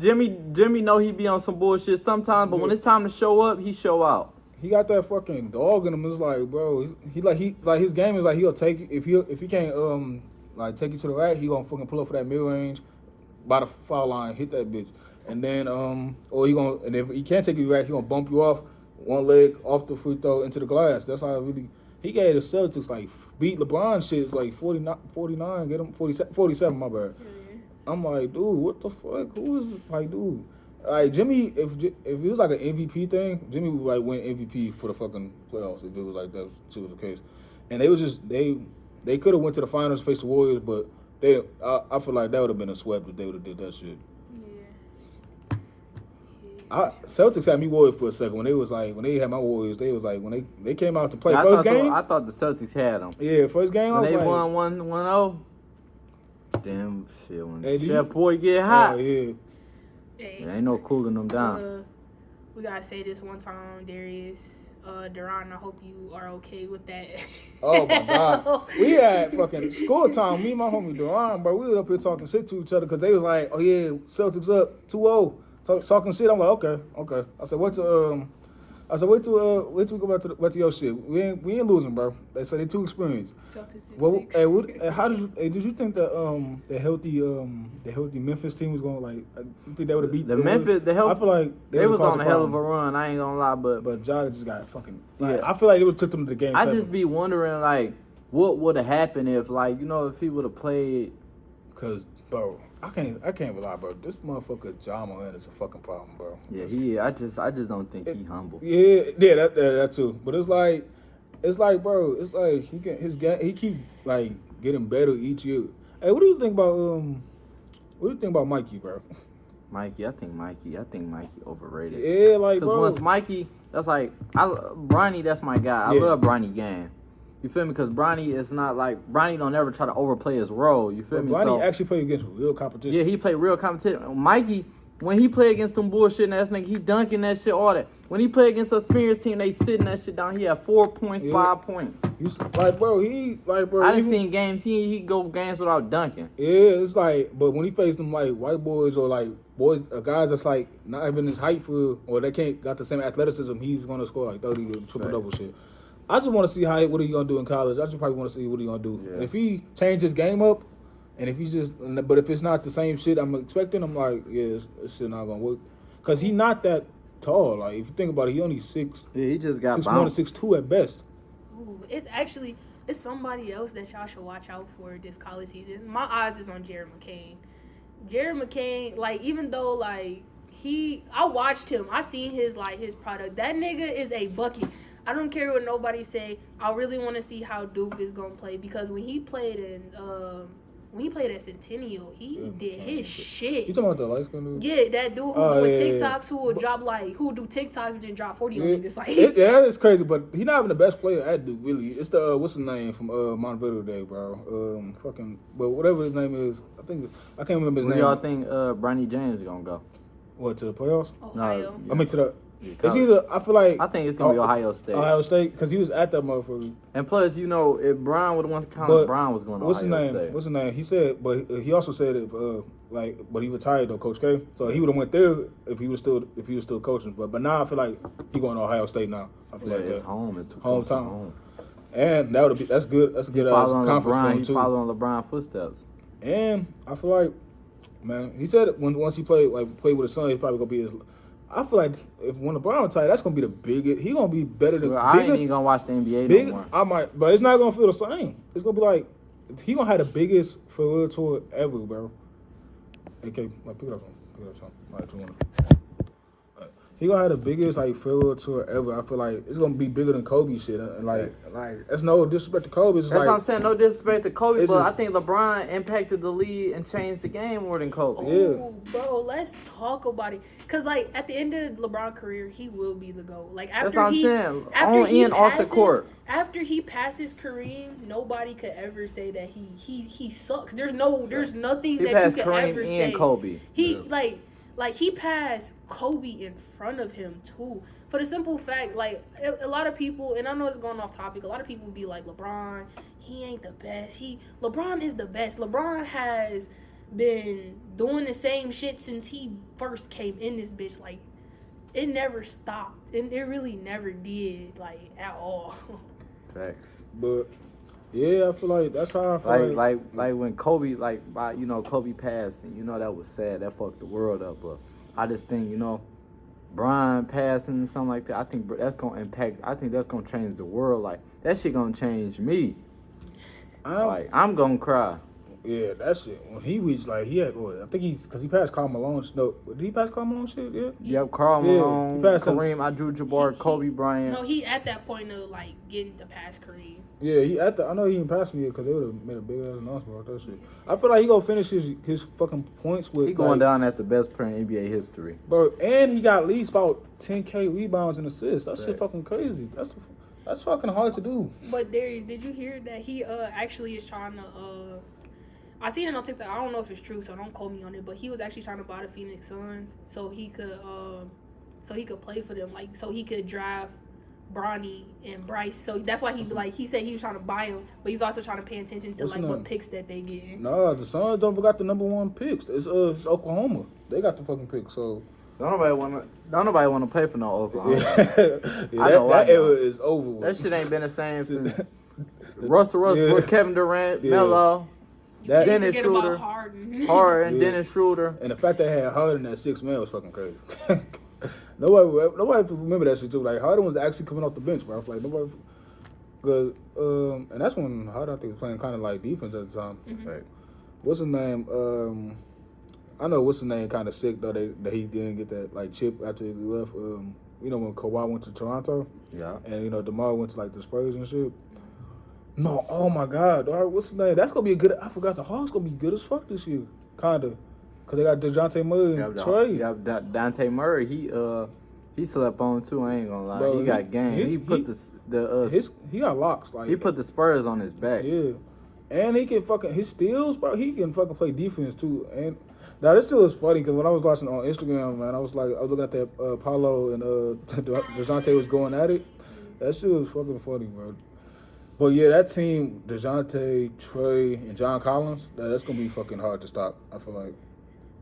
C: Jimmy know he be on some bullshit sometimes, but when it's time to show up, he show out.
B: he got that fucking dog in him. It's like, bro, he his game is like he'll take it if he can't like take you to the rack, he gonna fucking pull up for that mid range by the foul line, hit that bitch, and then or and if he can't take you to the rack, he gonna bump you off one leg off the free throw into the glass. That's how he gave the Celtics like beat LeBron shit like 49, get him 47, my bad. I'm like, dude, what the fuck? Who is like, dude? Like Jimmy, if it was like an MVP thing, Jimmy would like win MVP for the fucking playoffs if it was like that shit was the case. And they was just they could have went to the finals, faced the Warriors, but I feel like that would have been a sweep if they would have did that shit. Celtics had me worried for a second when they had my Warriors. They was like when they came out to play first game.
C: I thought the Celtics had them.
B: Yeah, first game.
C: When
B: I was
C: they
B: like,
C: won 1-0. Damn shit. When
B: Hey, did
C: Chef
B: you-
C: Boy get hot,
B: oh yeah.
D: Hey,
C: there ain't no cooling them down.
D: we gotta say this one time, Darius. Duran, I hope you are okay with that.
B: Oh my God, we had fucking school time. Me and my homie Duran, bro, we was up here talking shit to each other because they was like, "Oh yeah, Celtics up 2-0." Talking shit. I'm like, okay. I said, wait till we go back to your shit. We ain't losing, bro. They said they too experienced.
D: Celtics is
B: Well,
D: 6.
B: how did you think the healthy Memphis team was going like? You think they would have beat
C: The Memphis,
B: I feel like
C: they was
B: would've
C: on
B: caused
C: a hell of a
B: problem.
C: run. I ain't gonna lie, but
B: Ja just got fucking. Like,
C: Yeah.
B: I feel like they would took them to the game.
C: I
B: 7.
C: just be wondering like what would have happened if if he would have played.
B: Cause bro, I can't lie, bro. This motherfucker Ja Morant is a fucking problem, bro.
C: Yeah, I just don't think he humble.
B: Yeah, that too. But it's like, bro, it's like he keep like getting better each year. Hey, what do you think about Mikey, bro?
C: Mikey, I think Mikey overrated.
B: Yeah, like
C: Because
B: bro.
C: once Mikey, that's like Bronny, that's my guy. I
B: Yeah.
C: love Bronny game. You feel me? Because Bronny is not like Bronny don't ever try to overplay his role. You feel me?
B: Bronny
C: So,
B: actually played against real competition.
C: yeah, he played real competition. Mikey, when he play against them bullshit ass nigga, he dunking that shit, all that. When he play against a experienced team, they sitting that shit down. He had 4 points,
B: Yeah.
C: 5 points.
B: Like bro,
C: I done seen games. He go games without dunking.
B: Yeah, it's like, but when he faced them like white boys or like boys, guys that's like not even his height for, or they can't got the same athleticism, he's gonna score like 30 or triple double shit. I just want to see what he gonna do in college. I just probably want to see what he gonna do.
C: Yeah.
B: And if he change his game up, and if but if it's not the same shit I'm expecting, I'm like, yeah, this shit not gonna work. Cause he not that tall. Like if you think about it, he only 6'1"
C: Yeah, he just got
B: 6'1"
C: bounced.
B: to 6'2" at best.
D: Ooh, it's somebody else that y'all should watch out for this college season. My eyes is on Jared McCain. Jared McCain, like, even though, like, I watched him. I seen his product. That nigga is a bucket. I don't care what nobody say. I really want to see how Duke is gonna play because when he played at Centennial, he did his shit.
B: You talking about the light skin dude?
D: Yeah, that dude who doing TikToks, who would do TikToks and then drop 40 on you. It's like
B: that is crazy, but he's not even the best player at Duke, really. It's the what's his name from Montevideo Day, bro. But whatever his name is, I can't remember his name.
C: Where y'all think Bronny James gonna go?
B: What, to the playoffs?
D: Ohio.
B: I mean to the. It's either I think it's
C: gonna be Ohio State.
B: Ohio State, because he was at that motherfucker.
C: And plus, you know, if Brian would have won the conference, Brian was going to Ohio State.
B: What's his name? He said, but he also said if but he retired though, Coach K. So he would have went there if he was still coaching. But now I feel like he going to Ohio State now. I feel like
C: it's
B: that.
C: home. It's too close to
B: hometown.
C: home.
B: And that's good. That's a good conference for him too.
C: He following LeBron's footsteps.
B: And I feel like, man, he said once he played with his son, he's probably gonna be his. I feel like when LeBron retires, that's gonna be the biggest. He gonna be better than.
C: I ain't even gonna watch the NBA no more.
B: I might, but it's not gonna feel the same. It's gonna be like he gonna have the biggest farewell tour ever, bro. Okay, like pick it up, son. Like, you wanna. He gonna have the biggest farewell tour ever. I feel like it's gonna be bigger than Kobe shit. And like that's no disrespect to Kobe. That's
C: what I'm saying. No disrespect to Kobe, but I think LeBron impacted the league and changed the game more than Kobe.
D: Oh, bro, let's talk about it. Cause at the end of LeBron's career, he will be the GOAT. Like after
C: that's what I'm saying. On and off the court.
D: After he passes Kareem, nobody could ever say that he sucks. There's nothing that you can ever say.
C: Kobe.
D: He passed Kobe in front of him too. For the simple fact, a lot of people, and I know it's going off topic, a lot of people be like, LeBron, he ain't the best. LeBron is the best. LeBron has been doing the same shit since he first came in this bitch. Like, it never stopped. And it really never did, at all.
C: Facts.
B: But yeah, I feel like that's how I feel
C: like when Kobe Kobe passed, and that was sad. That fucked the world up. But I just think Brian passing and something like that. I think that's gonna impact. I think that's gonna change the world. Like that shit gonna change me. I'm gonna cry.
B: Yeah, that shit. When he reached he had I think because he passed Karl Malone. No, did he pass Karl Malone shit? Yeah.
C: Yep, Karl Malone, Kareem Abdul-Jabbar, Kobe Bryant.
D: No, he at that point of getting to pass Kareem.
B: Yeah, I know he didn't pass me because they would have made a big ass announcement about that shit. I feel like he gonna finish his fucking points with.
C: He going down as the best player in NBA history.
B: Bro, and he got at least about 10K rebounds and assists. That shit fucking crazy. That's fucking hard to do.
D: But Darius, did you hear that he actually is trying to I seen it on TikTok. I don't know if it's true, so don't quote me on it. But he was actually trying to buy the Phoenix Suns so he could play for them, so he could draft Bronny and Bryce. So that's why he said he was trying to buy him, but he's also trying to pay attention to what picks that they get.
B: No, the Suns don't got the number one picks. It's Oklahoma. They got the fucking pick. So
C: don't nobody want to play for no Oklahoma.
B: that era is over with.
C: That shit ain't been the same since Russell Westbrook, Kevin Durant, Melo. Dennis Schroeder, Harden, Dennis Schroeder,
B: and the fact that they had Harden at 6 man was fucking crazy. Nobody remember that shit too. Like Harden was actually coming off the bench, bro. I was like nobody, because and that's when Harden I think was playing kind of defense at the time.
D: Mm-hmm.
B: Like, what's his name? I know what's his name kind of sick though that he didn't get that chip after he left. When Kawhi went to Toronto, and DeMar went to the Spurs and shit. No, oh my God, dog, what's his name? That's gonna be a good. I forgot the Hawks gonna be good as fuck this year, kinda, cause they got DeJounte Murray and Trey.
C: Yeah, Dante Murray, he slept on too. I ain't gonna lie, bro, he got game. He put
B: he got locks.
C: He put the Spurs on his back.
B: Yeah, and he can his steals, bro. He can fucking play defense too. And now this shit was funny because when I was watching on Instagram, man, I was looking at that Paulo and DeJounte was going at it. That shit was fucking funny, bro. But yeah, that team, DeJounte, Trey, and John Collins, that's gonna be fucking hard to stop. I feel like,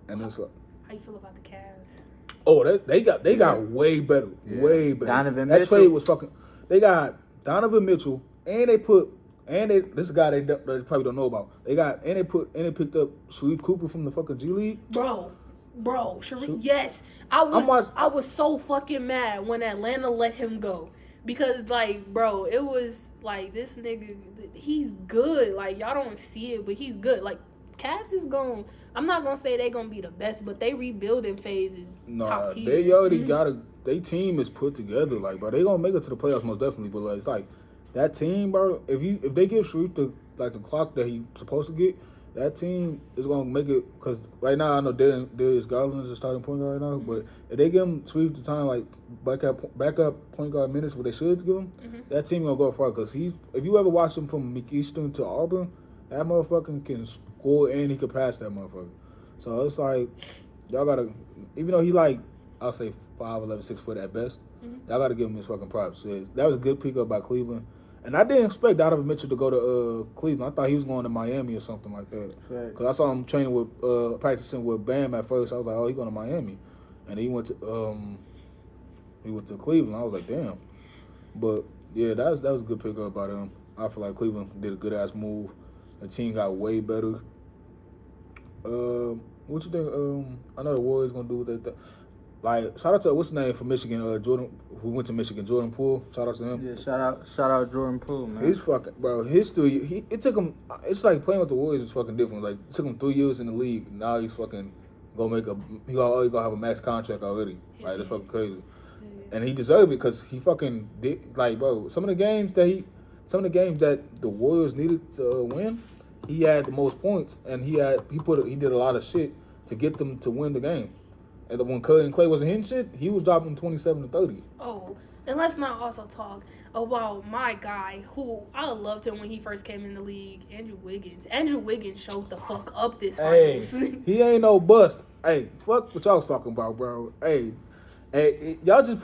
B: and it's
D: how you feel about the Cavs?
B: Oh, they got way better, way better.
C: Donovan
B: that
C: Mitchell.
B: trade was fucking. They got Donovan Mitchell, and this guy they probably don't know about. They picked up Sharif Cooper from the fucking G League.
D: Bro, Sharif. Yes, I was so fucking mad when Atlanta let him go. Because, like, bro, it was, like, this nigga, he's good. Like, y'all don't see it, but he's good. Like, Cavs is going, I'm not going to say they going to be the best, but they rebuilding phase is top tier.
B: They already they team is put together. Like, bro, they going to make it to the playoffs most definitely. But, like, it's like, that team, bro, if they give Sharif the clock that he's supposed to get, that team is going to make it. Because right now, I know Darius Garland is the starting point guard right now. But if they give him Sharif the time, like, backup point guard minutes, what they should give him, that team going to go far. Because if you ever watch him from McEastern to Auburn, that motherfucker can score and he can pass that motherfucker. So it's like, y'all got to, even though he like, I'll say 5'11", 6 foot at best, y'all got to give him his fucking props. So that was a good pickup by Cleveland. And I didn't expect Donovan Mitchell to go to Cleveland. I thought he was going to Miami or something like that. Because I saw him training with, practicing with Bam at first. I was like, oh, he's going to Miami. And he went to Cleveland. I was like, damn. But, yeah, that was a good pickup by them. I feel like Cleveland did a good-ass move. The team got way better. What you think? I know the Warriors going to do what they think. Like, shout out to, what's his name for Michigan, Jordan, who went to Michigan, Jordan Poole. Shout out to him.
C: Yeah, shout out Jordan Poole, man.
B: He's fucking, bro, it took him, it's like playing with the Warriors is fucking different. Like, it took him 3 years in the league. Now he's fucking gonna have a max contract already. Like, that's fucking crazy. And he deserved it because he fucking did, like, bro, some of the games that the Warriors needed to win, he had the most points, and he did a lot of shit to get them to win the game. And when Curry and Clay wasn't hitting shit, he was dropping 27 to 30.
D: Oh, and let's not also talk about my guy, who I loved him when he first came in the league, Andrew Wiggins. Andrew Wiggins showed the fuck up this finals.
B: He ain't no bust. Hey, fuck what y'all was talking about, bro. Hey, y'all was just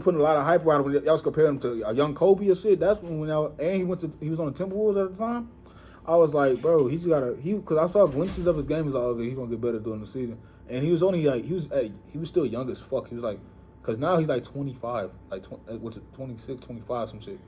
B: putting a lot of hype around him when y'all was comparing him to a young Kobe or shit. That's when he was on the Timberwolves at the time. I was like, bro, because I saw glimpses of his game. I was like, okay, he's gonna get better during the season. And he was only like, he was still young as fuck. He was like, because now he's like 25, like 26, 25, some shit.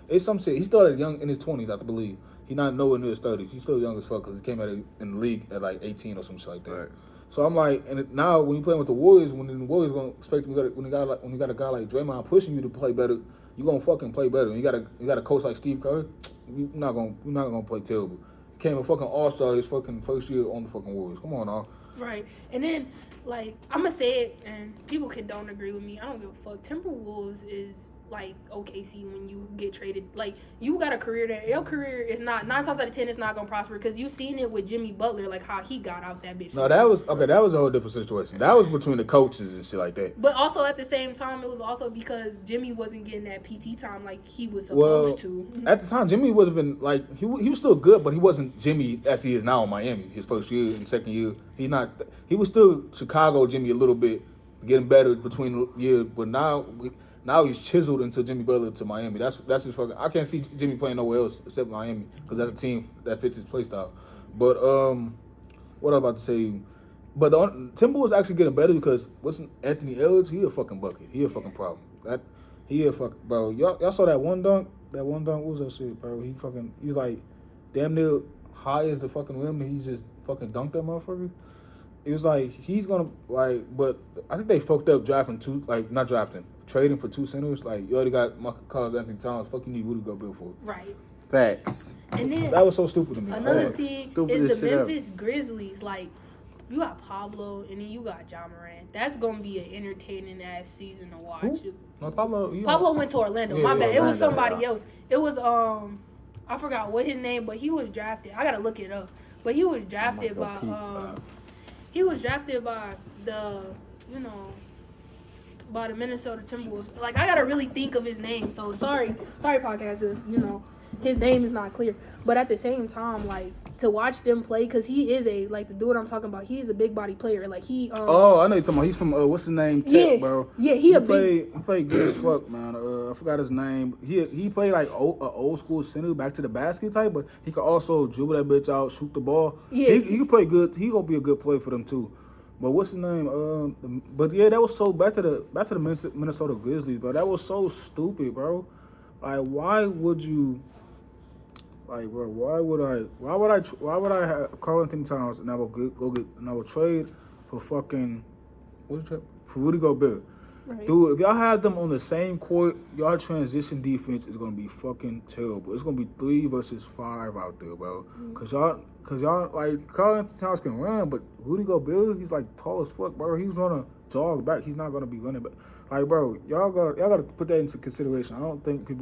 B: It's some shit. He started young in his 20s, I believe. He's not nowhere near his 30s. He's still young as fuck because he came in the league at like 18 or some shit like that. Right. So I'm like, and now when you playing with the Warriors, when the Warriors gonna expect when you got a guy like Draymond pushing you to play better, you gonna fucking play better. And you got a coach like Steve Kerr, you're not gonna play terrible. He became a fucking all-star his fucking first year on the fucking Warriors. Come on now.
D: Right. And then, like, I'm going to say it, and people don't agree with me. I don't give a fuck. Timberwolves is like OKC when you get traded. Like, you got a career there. Your career is not, 9 times out of 10, it's not going to prosper because you've seen it with Jimmy Butler, like how he got out that bitch.
B: No, that was a whole different situation. That was between the coaches and shit like that.
D: But also at the same time, it was also because Jimmy wasn't getting that PT time like he was supposed to.
B: At the time, Jimmy wasn't been, like, he was still good, but he wasn't Jimmy as he is now in Miami. His first year and second year, he was still Chicago Jimmy a little bit, getting better between years, but now he's chiseled into Jimmy Butler to Miami. That's his fucking. I can't see Jimmy playing nowhere else except Miami because that's a team that fits his play style. But what I was about to say, but the Timberwolves actually getting better because Anthony Edwards? He a fucking bucket. He a fucking problem. He a fucking bro. Y'all saw that one dunk? That one dunk, what was that shit, bro? He was like damn near high as the fucking rim, and he just fucking dunked that motherfucker. It was like he's gonna but I think they fucked up trading for 2 centers. Like, you already got Carl Anthony Towns. Fuck, you need Rudy Gobert for.
D: Right.
C: Facts.
D: And then
B: that was so stupid to me.
D: Another thing is the Memphis Grizzlies. Like, you got Pablo and then you got Ja Morant. That's gonna be an entertaining ass season to watch.
B: Who? No,
D: Pablo went to Orlando. My bad. It was somebody else. It was I forgot what his name, but he was drafted. I gotta look it up. But he was drafted by by the Minnesota Timberwolves. Like, I gotta really think of his name. So sorry, podcast, if his name is not clear. But at the same time, like, to watch them play, because he is the dude I'm talking about. He is a big body player. Like, he.
B: I know you're talking about. He's from what's his name? Tech, bro.
D: Yeah,
B: he played good as fuck, man. I forgot his name. He played like old school center, back to the basket type, but he could also dribble that bitch out, shoot the ball. Yeah, he could play good. He gonna be a good player for them too. But what's his name? But yeah, that was so back to the Minnesota Grizzlies, bro. That was so stupid, bro. Like, why would you? Like, bro, why would I have Karl Anthony Towns and I will trade for fucking for Rudy Gobert?
D: Right.
B: Dude, if y'all have them on the same court, y'all transition defense is gonna be fucking terrible. It's gonna be 3 versus 5 out there, bro. Cause y'all like Carl Anthony Towns can run, but Rudy Gobert, he's like tall as fuck, bro. He's gonna jog back. He's not gonna be running back. Like, bro, y'all gotta put that into consideration. I don't think that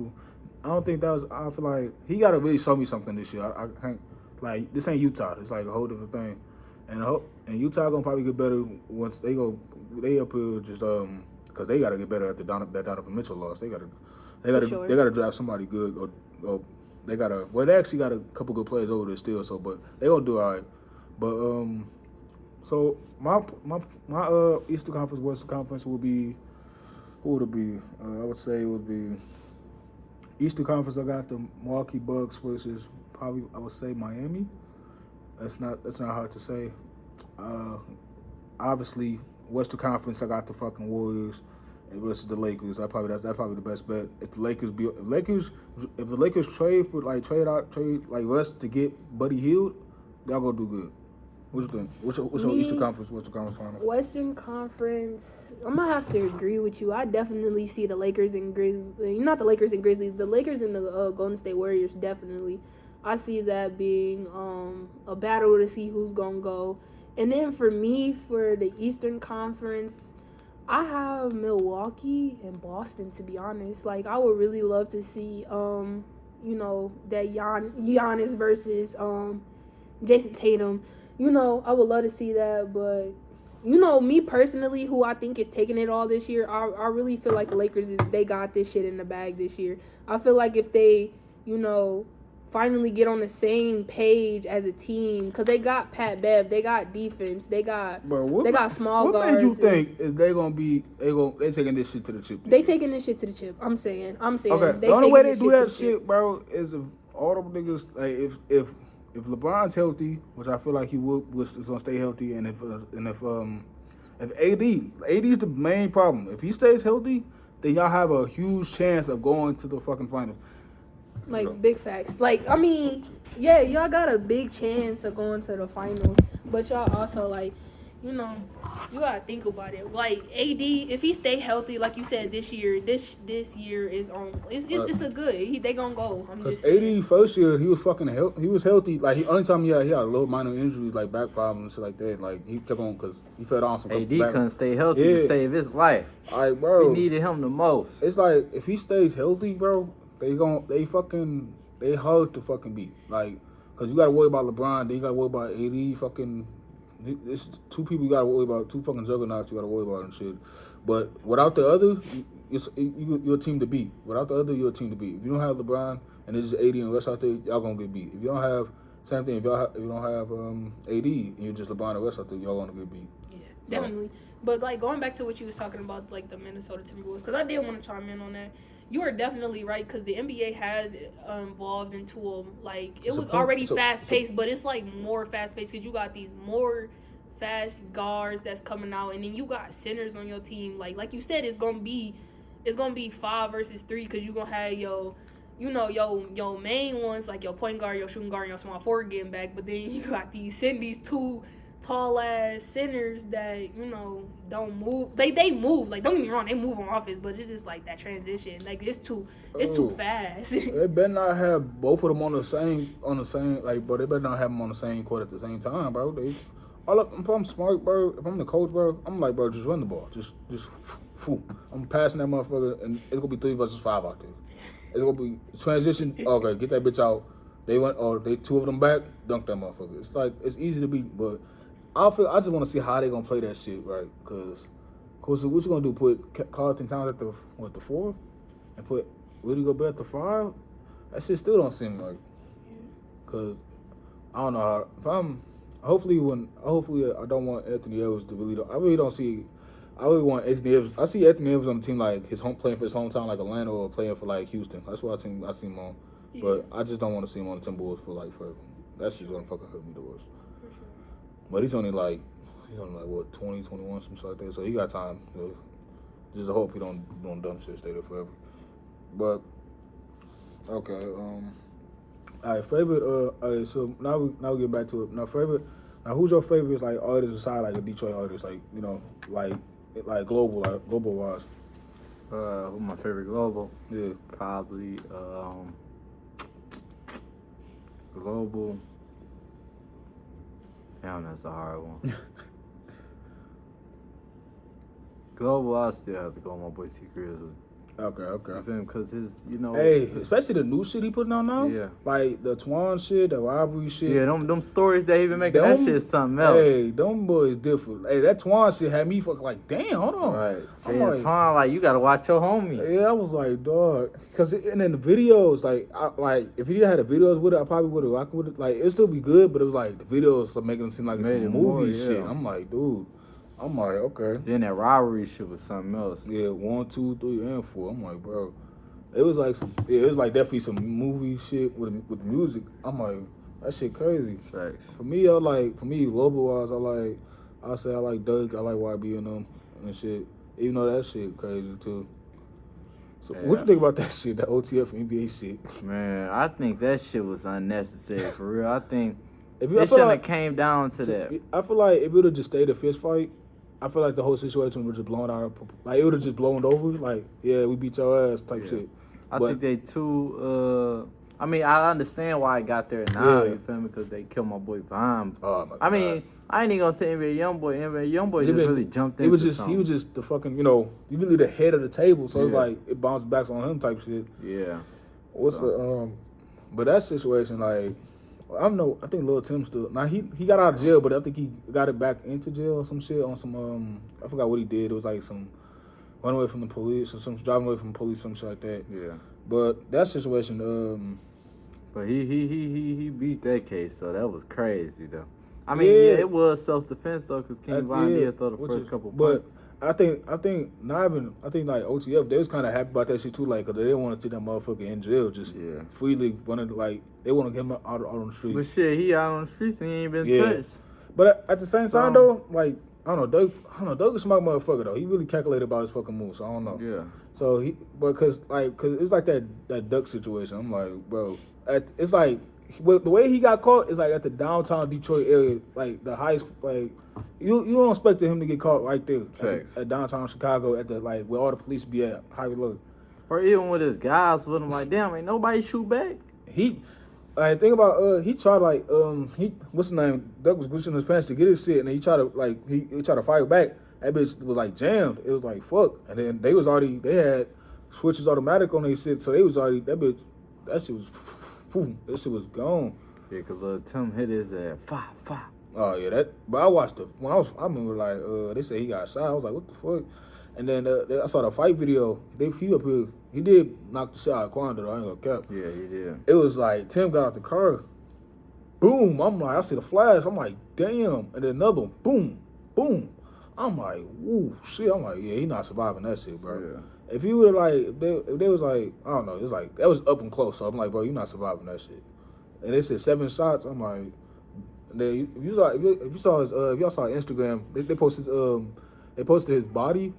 B: was. I feel like he gotta really show me something this year. I can't, like, this ain't Utah. It's like a whole different thing. And Utah gonna probably get better once they up here just because they gotta get better after that Donovan Mitchell loss. They gotta draft somebody good or they actually got a couple good players over there still. So, but they gonna do all right. But so my Eastern Conference, Western Conference will be, who would it be? I would say it would be Eastern Conference. I got the Milwaukee Bucks versus probably I would say Miami. That's not hard to say. Obviously, Western Conference, I got the fucking Warriors versus the Lakers. That's probably the best bet. If the Lakers trade Russ to get Buddy Hield, y'all gonna do good. What you think? What's your Eastern Conference? Western Conference final?
D: Western Conference, I'm gonna have to agree with you. I definitely see the Lakers and Grizzlies. Not the Lakers and Grizzlies. The Lakers and the Golden State Warriors definitely. I see that being a battle to see who's gonna go. And then for me, for the Eastern Conference, I have Milwaukee and Boston, to be honest. Like, I would really love to see, that Giannis versus Jason Tatum. I would love to see that. But, me personally, who I think is taking it all this year, I really feel like the Lakers, they got this shit in the bag this year. I feel like if they, finally get on the same page as a team, because they got Pat Bev, they got defense, they got small guards.
B: What made you think is they taking this shit to the chip?
D: They taking this shit to the chip. I'm saying.
B: Okay, the only way they do that shit, bro, is if all them niggas, like, if LeBron's healthy, which I feel like he is gonna stay healthy, and if AD's the main problem. If he stays healthy, then y'all have a huge chance of going to the fucking finals.
D: Like, big facts. Like, I mean, yeah, y'all got a big chance of going to the finals, but y'all also, like, you gotta think about it. Like, AD, if he stay healthy, like you said, this year is on. It's a good. They gonna go.
B: Because AD first year he was fucking he was healthy. Like, only time he had a little minor injuries, like back problems and shit like that. Like, he kept on because he fed on some.
C: AD couldn't stay healthy to save his life.
B: Like, bro,
C: we needed him the most.
B: It's like, if he stays healthy, bro, they hard to fucking beat. Like, because you got to worry about LeBron, then you got to worry about AD fucking. It's two people you got to worry about, two fucking juggernauts you got to worry about and shit. But without the other, you're a team to beat. Without the other, you're a team to beat. If you don't have LeBron and it's just AD and Russ out there, y'all going to get beat. If you don't have, same thing, if you don't have AD and you're just LeBron and Russ out there, y'all going to get beat.
D: Yeah, definitely. But, like, going back to what you was talking about, like, the Minnesota Timberwolves, because I did want to chime in on that. You are definitely right, because the NBA has evolved into it was already fast-paced, but it's, like, more fast-paced because you got these more fast guards that's coming out, and then you got centers on your team. Like you said, it's gonna be 5 versus 3 because you're gonna have your main ones, like your point guard, your shooting guard, and your small forward getting back, but then you got these two tall ass centers that don't move. They move, like, don't get me wrong, they move on offense, but it's just like that transition, like it's too fast.
B: They better not have both of them on the same like, bro. They better not have them on the same court at the same time, bro. If I'm smart, bro, if I'm the coach, bro, I'm like, bro, just run the ball, just I'm passing that motherfucker, and it's gonna be 3 versus 5 out there. It's gonna be transition. Okay, get that bitch out. They two of them back, dunk that motherfucker. It's like, it's easy to beat, but I just want to see how they gonna play that shit, right? Because what you gonna do? Put Carlton Towns at the 4, and put Rudy Gobert at the 5? That shit still don't seem like. Because I don't know how. Hopefully I don't want Anthony Edwards to really. I really want Anthony Edwards. I see Anthony Edwards on the team, like playing for his hometown, like Atlanta, or playing for like Houston. That's what I see him on. Yeah. But I just don't want to see him on the Timberwolves for like forever. That's just gonna fucking hurt me the worst. But he's only like what, 20, 21, something like that. So he got time. Just hope he don't dumb shit, stay there forever. But okay, all right, favorite. All right, so now we get back to it. Now who's your favorite, like, artist aside, like a Detroit artist, like, like like global wise.
C: Who my favorite global?
B: Yeah.
C: Probably global. Damn, that's a hard one. Global, I still have to go with my boy T Grizzly.
B: Okay.
C: You feel me? Because his, you know.
B: Hey, especially the new shit he putting on now.
C: Yeah.
B: Like the Twan shit, the robbery shit.
C: Yeah, them stories that he been making, that shit something else.
B: Hey, them boys different. Hey, that Twan shit had me fucking like, damn, hold on.
C: Right.
B: I'm
C: Yeah, Twan, like, you gotta watch your homie.
B: Yeah, I was like, dog. Cause and then the videos, like if he didn't have the videos with it, I probably would have rocked with it. Like, it'd still be good, but it was like the videos are making it seem like it's
C: Made
B: some
C: it
B: movie
C: more,
B: shit.
C: yeah.
B: I'm like, dude. I'm like, okay.
C: Then that robbery shit was something else.
B: Yeah, 1, 2, 3, and 4. I'm like, bro. It was like it was like definitely some movie shit with music. I'm like, that shit crazy.
C: Facts.
B: For me, global wise, I say I like Doug, I like YB and them and shit. Even though that shit crazy too. So what you think about that shit, that OTF and NBA shit?
C: Man, I think that shit was unnecessary for real. I think
B: It
C: it shouldn't have came down to that.
B: I feel like if it would have just stayed a fist fight, I feel like the whole situation would just blown out. Like it would have just blown over. Like, yeah, we beat your ass type shit.
C: I think they too. I mean, I understand why it got there now. You feel me? Because they killed my boy Vimes.
B: Oh my God.
C: I mean, I ain't even gonna say NBA Youngboy just really jumped in.
B: He was just the fucking, he really the head of the table. So it's like it bounced back on him type shit.
C: Yeah.
B: But that situation, like, I think Lil Tim still. Now he got out of jail, but I think he got it back into jail or some shit on some I forgot what he did. It was like some run away from the police or some driving away from the police, some shit like that.
C: Yeah.
B: But that situation,
C: But he beat that case, so that was crazy though. I mean, yeah, it was self defense though, because King Von did throw the first couple.
B: But I think like OTF, they was kind of happy about that shit too, like, cause they didn't want to see that motherfucker in jail, just freely running, like they want to get him out on the street.
C: But shit, he out on the streets and he ain't been touched.
B: But at the same time though, like I don't know, Doug is a smart motherfucker though. He really calculated about his fucking moves, so I don't know.
C: Yeah.
B: So cause it's like that Duck situation. I'm like, bro, it's like the way he got caught is like at the downtown Detroit area, like the highest, like you don't expect him to get caught right there at downtown Chicago at the like where all the police be at, highway low.
C: Or even with his guys with him, like damn, ain't nobody shoot back.
B: Think about he tried like what's his name? Doug was glitching his pants to get his shit, and he tried to like he tried to fire back. That bitch was like jammed. It was like fuck, and then they had switches automatic on their shit, so they was already that shit was gone.
C: Yeah, cause Lil Tim hit his ass. Fa.
B: Oh yeah, but I watched I remember like they said he got shot. I was like, what the fuck? And then I saw the fight video. He did knock the shit out of Quanda though. I ain't gonna cap.
C: Yeah, he did.
B: It was like Tim got out the car. Boom! I'm like, I see the flash. I'm like, damn! And then another one. Boom! Boom! I'm like, woo, shit. I'm like, yeah, he not surviving that shit, bro. Yeah. If you would have like, if they was like, I don't know, it was like that was up and close. So I'm like, bro, you not surviving that shit. And they said 7 shots. I'm like, and then if y'all saw Instagram, they posted his body,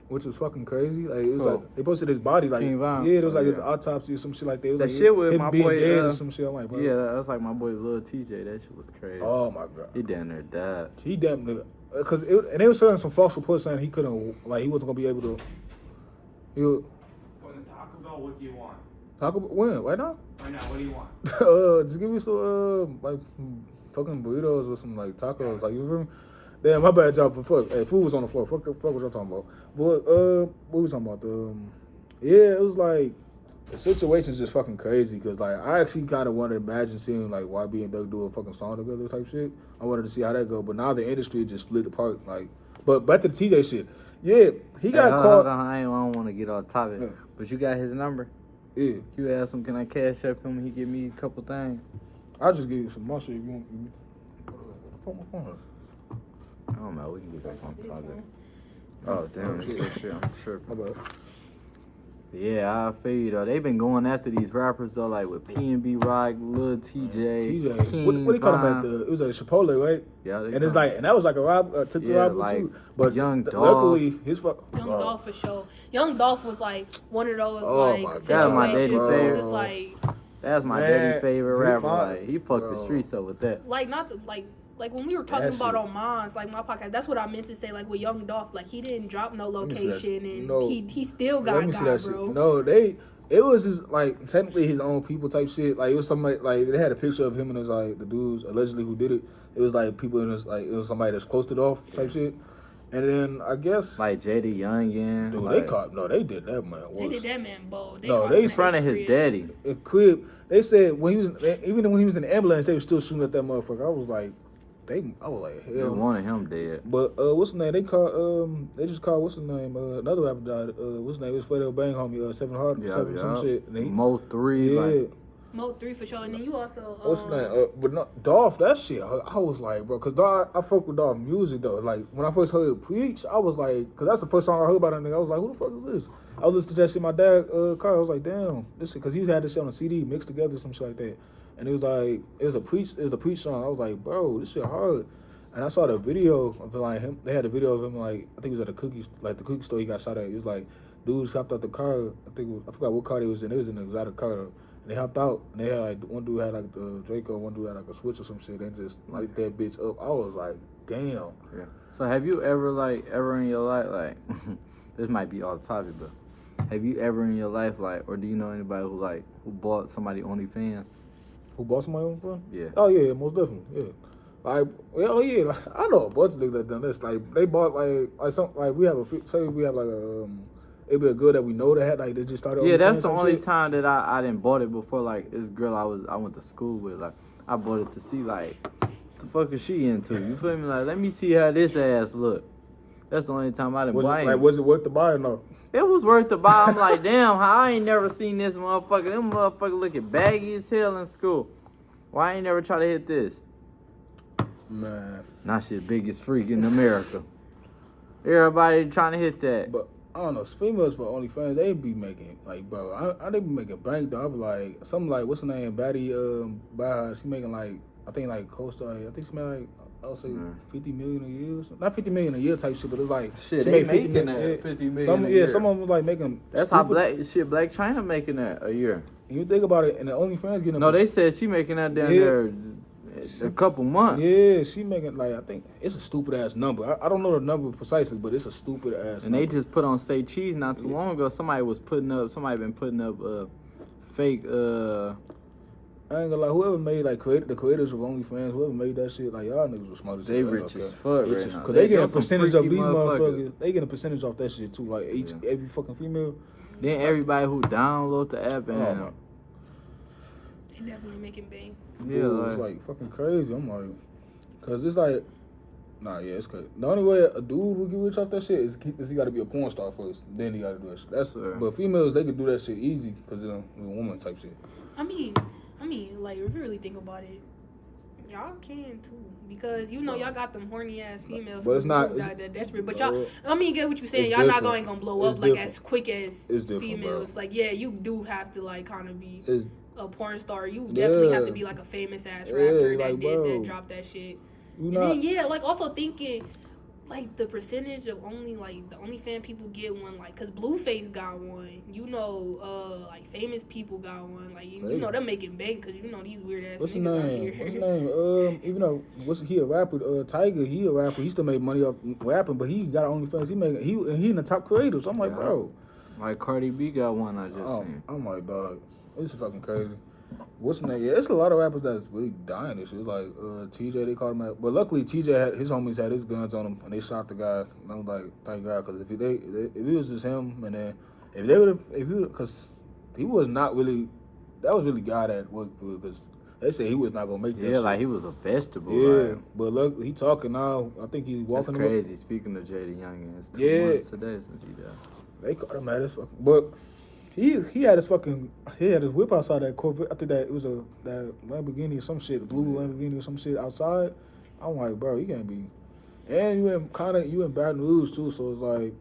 B: which was fucking crazy. Like it was like they posted his body, like it was like his autopsy or some shit like that. It was
C: that
B: like
C: shit with
B: him
C: my
B: being
C: boy
B: dead or some shit. I'm like, bro.
C: Yeah, that's like my boy Lil TJ. That shit was crazy.
B: Oh my God.
C: He damn near died.
B: He damn near, and they were selling some false reports saying he couldn't, like he wasn't gonna be able to.
E: When the Taco Bell, what do you want?
B: Taco Bell, when? Right now?
E: Right now, what do you want?
B: Just give me some like fucking burritos or some like tacos. Like, you feel me? Damn, my bad, y'all. But fuck, hey, food was on the floor. Fuck what y'all talking about. But what we talking about? It was like the situation's just fucking crazy because like I actually kind of wanted to imagine seeing like YB and Doug do a fucking song together type shit. I wanted to see how that go, but now the industry just split apart. Like, but back to the TJ shit. Yeah, he got caught.
C: I don't want to get off topic, but you got his number.
B: Yeah.
C: You ask him, can I cash up him? He give me a couple things.
B: I'll just give you some more shit if you want. Phone.
C: I don't know. We can get back on topic. Oh damn! Shit, I'm tripping.
B: My bad.
C: Yeah, I feel you though. They've been going after these rappers though, like with PNB Rock, Lil TJ. King,
B: what do you call him at the? It was like Chipotle, right?
C: Yeah.
B: And it's like, and that was like a took the robbery
C: like
B: too. But
C: Young Dolph.
B: luckily, his
D: Young Dolph for sure. Young Dolph was like one of those like
C: That was my daddy
D: situations.
C: favorite.
D: Just like
C: that's my daddy favorite rapper. Like he fucked
B: bro.
C: the streets up with that.
D: like not to like like when we were talking
B: That
D: about
B: shit.
D: on Mons, like my podcast, that's what I meant to say. Like with Young Dolph, like he didn't drop no
B: me see that
D: location,
B: shit.
D: and
B: No.
D: he still got
B: Let me see that
D: bro.
B: shit. No, it was just like technically his own people type shit. Like it was somebody like they had a picture of him and it was like the dudes allegedly who did it. It was like people in this like it was somebody that's close to Dolph type shit. And then I guess
C: Like JD Youngin.
B: dude,
C: like,
B: they caught they did that man.
D: They
B: Was,
D: did that man bold.
B: No,
D: caught
B: they
D: him
C: in front
D: at
C: of his
D: crib.
C: daddy.
B: it crib. They said when he was even when he was in the ambulance, they were still shooting at that motherfucker. I was like, I was like,
C: They
B: hell.
C: wanted him dead.
B: But what's the name? They just called what's the name? Another rapper died. What's the name? It was Freddo Bang homie. Seven some shit. And he,
C: Mo 3.
B: yeah.
C: Like,
D: Mo 3 for sure, and then you also
B: What's the name? But no, Dolph, that shit. I was like, bro, cause Dolph, I fuck with Dolph music though. Like when I first heard Preach, I was like, cause that's the first song I heard about that nigga. I was like, who the fuck is this? I was listening to that shit in my dad car. I was like, damn, this shit, cause he had this shit on a CD mixed together, some shit like that. And it was like, it was a Preach song. I was like, bro, this shit hard. And I saw the video of like him. They had a video of him like I think it was at the cookie store he got shot at. It was like dudes hopped out the car. I forgot what car they was in. They was in an exotic car. And they hopped out and they had like one dude had like the Draco, one dude had like a switch or some shit. They just light that bitch up. I was like, damn.
C: yeah. So have you ever in your life, like, this might be off topic, but have you ever in your life, like, or do you know anybody who bought somebody OnlyFans?
B: Who bought somebody on phone?
C: Yeah.
B: Oh yeah, most definitely. Yeah. Like, well, yeah, like, I know a bunch of niggas that done this. Like, they bought like some like we have say we have like a it'd be a girl that we know that had like they just started.
C: Yeah, that's
B: OnlyFans
C: the
B: and
C: only
B: shit.
C: time that I didn't bought it before. Like this girl I went to school with, like I bought it to see like what the fuck is she into? You feel me? Like let me see how this ass look. That's the only time I didn't buy it.
B: Was it worth the buy or no?
C: It was worth the buy. I'm like, damn, how I ain't never seen this motherfucker. Them motherfuckers looking baggy as hell in school. Why I ain't never try to hit this?
B: Man,
C: Nah, shit, biggest freak in America. Everybody trying to hit that.
B: but I don't know. Females for OnlyFans, they be making like, bro, they be making bank though. I be like, something like what's her name, Batty, she making like I think like co-star. I think she made like I would say 50 million a year. Or something. Not 50 million a year type shit, but it's like
C: Shit,
B: she
C: they
B: made 50
C: making
B: million.
C: that 50 million
B: Some
C: a year.
B: some of them was like making.
C: That's how
B: stupid-
C: Black China making that a year.
B: You think about it, and the OnlyFans getting.
C: No, they said she making that down
B: Yeah.
C: there a couple months.
B: Yeah, she making like I think it's a stupid ass number. I don't know the number precisely, but it's a stupid ass.
C: And
B: number.
C: they just put on Say Cheese not too long ago. Somebody been putting up fake
B: I ain't gonna lie, whoever made like the creators of OnlyFans, whoever made that shit, like y'all niggas was smart as
C: They
B: hell.
C: rich as fuck right now.
B: Cause they get a
C: Them some
B: percentage of
C: freaky
B: these
C: motherfuckers.
B: motherfuckers. They get a percentage off that shit too. Like every fucking female.
C: Then everybody who download the app and
B: Oh, my.
D: They definitely making bang.
C: yeah,
B: Dude, it's like fucking crazy. I'm like, cause it's like, nah, yeah, it's crazy. The only way a dude will get rich off that shit is he got to be a porn star first. Then he got to do that shit. That's
C: Sure.
B: But females, they can do that shit easy because they're a woman type shit.
D: I mean, like if you really think about it, y'all can too, because you know y'all got them horny ass females.
B: But it's
D: who
B: not-
D: that desperate. But
B: bro,
D: y'all, I mean, get what you saying.
B: it's
D: Y'all not
B: different.
D: gonna blow
B: It's
D: up like
B: different.
D: as quick as
B: It's different,
D: females.
B: bro.
D: Like yeah, you do have to like kind of be
B: It's
D: a porn star. You definitely have to
B: Yeah.
D: be like a famous ass
B: Yeah,
D: rapper
B: like, bro.
D: that dropped that shit.
B: you
D: And
B: not.
D: then yeah, like also thinking. Like the percentage of the OnlyFans people get one, like, cause Blueface got one, you know, like famous people got one, like you know they're making bank, cause you know these weird ass
B: What's his
D: niggas out
B: name?
D: here.
B: What's his name? Even though he a rapper? Tiger, he a rapper. He still made money off rapping, but he got OnlyFans. He in the top creators. So I'm like,
C: Yeah.
B: bro.
C: like Cardi B got one I just seen.
B: I'm like, dog. It's fucking crazy. What's the name? Yeah, it's a lot of rappers that's really dying this shit. It's like TJ, they called him out. But luckily, TJ had his homies had his guns on him, and they shot the guy. And I was like, thank God, because if it was just him, and then because he was not really, that was really God at work for it, because they said he was not gonna make that.
C: Yeah,
B: shit.
C: like he was a vegetable.
B: Yeah,
C: Like,
B: but look, he talking now. I think he's
C: that's
B: walking.
C: crazy. Speaking of JD Youngin, it's 2
B: Yeah.
C: months today since he died.
B: They caught him at his fucking. But he had his whip outside that Corvette. I think that it was that Lamborghini or some shit, a blue Lamborghini or some shit outside. I'm like, bro, you can't be. And you in Baton Rouge too, so it's like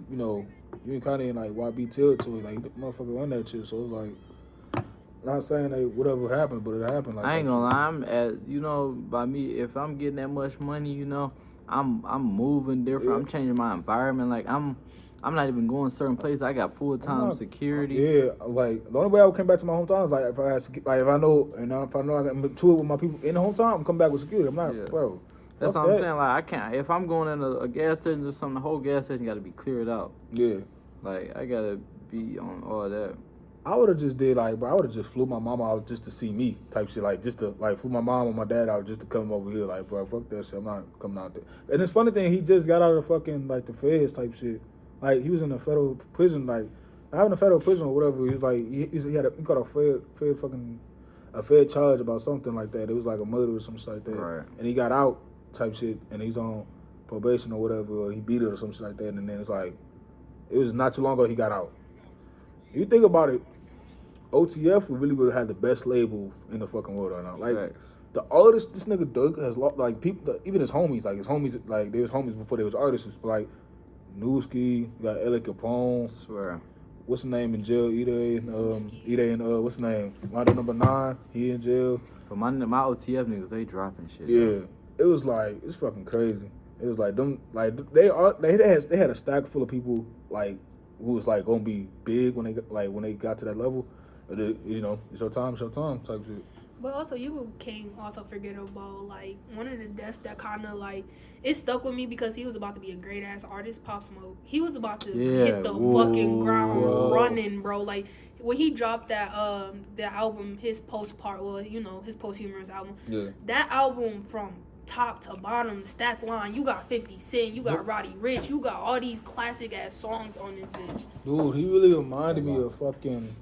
B: you know, you in kind of in like YB territory, like the motherfucker run that shit. So it's like, not saying that whatever happened, but it happened. Like
C: I ain't
B: type
C: gonna
B: shit.
C: lie, I'm at, you know, by me, if I'm getting that much money, you know, I'm moving different.
B: Yeah.
C: I'm changing my environment. Like I I'm not even going certain places. I got full-time security.
B: Yeah, like the only way I would come back to my hometown is like if I had, like if I know, and if I know I got tour with my people in the hometown, I'm coming back with security. I'm not, bro.
C: That's
B: fuck
C: what I'm
B: that.
C: saying. Like I can't. If I'm going in a gas station or something, the whole gas station got to be cleared out.
B: Yeah.
C: Like I gotta be on all that.
B: I would have just did like, bro, I would have just flew my mama out just to see me type shit, like just to like flew my mom and my dad out just to come over here, like, bro, fuck that shit, I'm not coming out there. And it's funny thing, he just got out of the fucking like the feds type shit, like he was in a federal prison, like not in a federal prison or whatever. He was like he got a fed charge about something like that. It was like a murder or some shit like that,
C: Right.
B: and he got out type shit, and he's on probation or whatever, or he beat it or some shit like that, and then it's like it was not too long ago he got out. You think about it. OTF really would have had the best label in the fucking world right now. Like
C: Facts.
B: the artist, this nigga Doug has like people, even his homies, like they was homies before they was artists. But like Newski, you got L.A. Capone.
C: Swear.
B: What's the name in jail? Ide and what's the name? Rondo number 9. He in jail.
C: But my OTF niggas, they dropping shit.
B: Yeah, it was like it's fucking crazy. It was like them, like they had a stack full of people like who was like gonna be big when they got to that level. But you know, it's your time type shit.
D: But also, you can't also forget about, like, one of the deaths that kind of, like, it stuck with me because he was about to be a great-ass artist, Pop Smoke. He was about to hit the fucking ground running, bro. Like, when he dropped that album, his his posthumous album, that album from top to bottom, stack line, you got 50 Cent, you got Roddy Ricch, you got all these classic-ass songs on this bitch.
B: Dude, he really reminded me of fucking...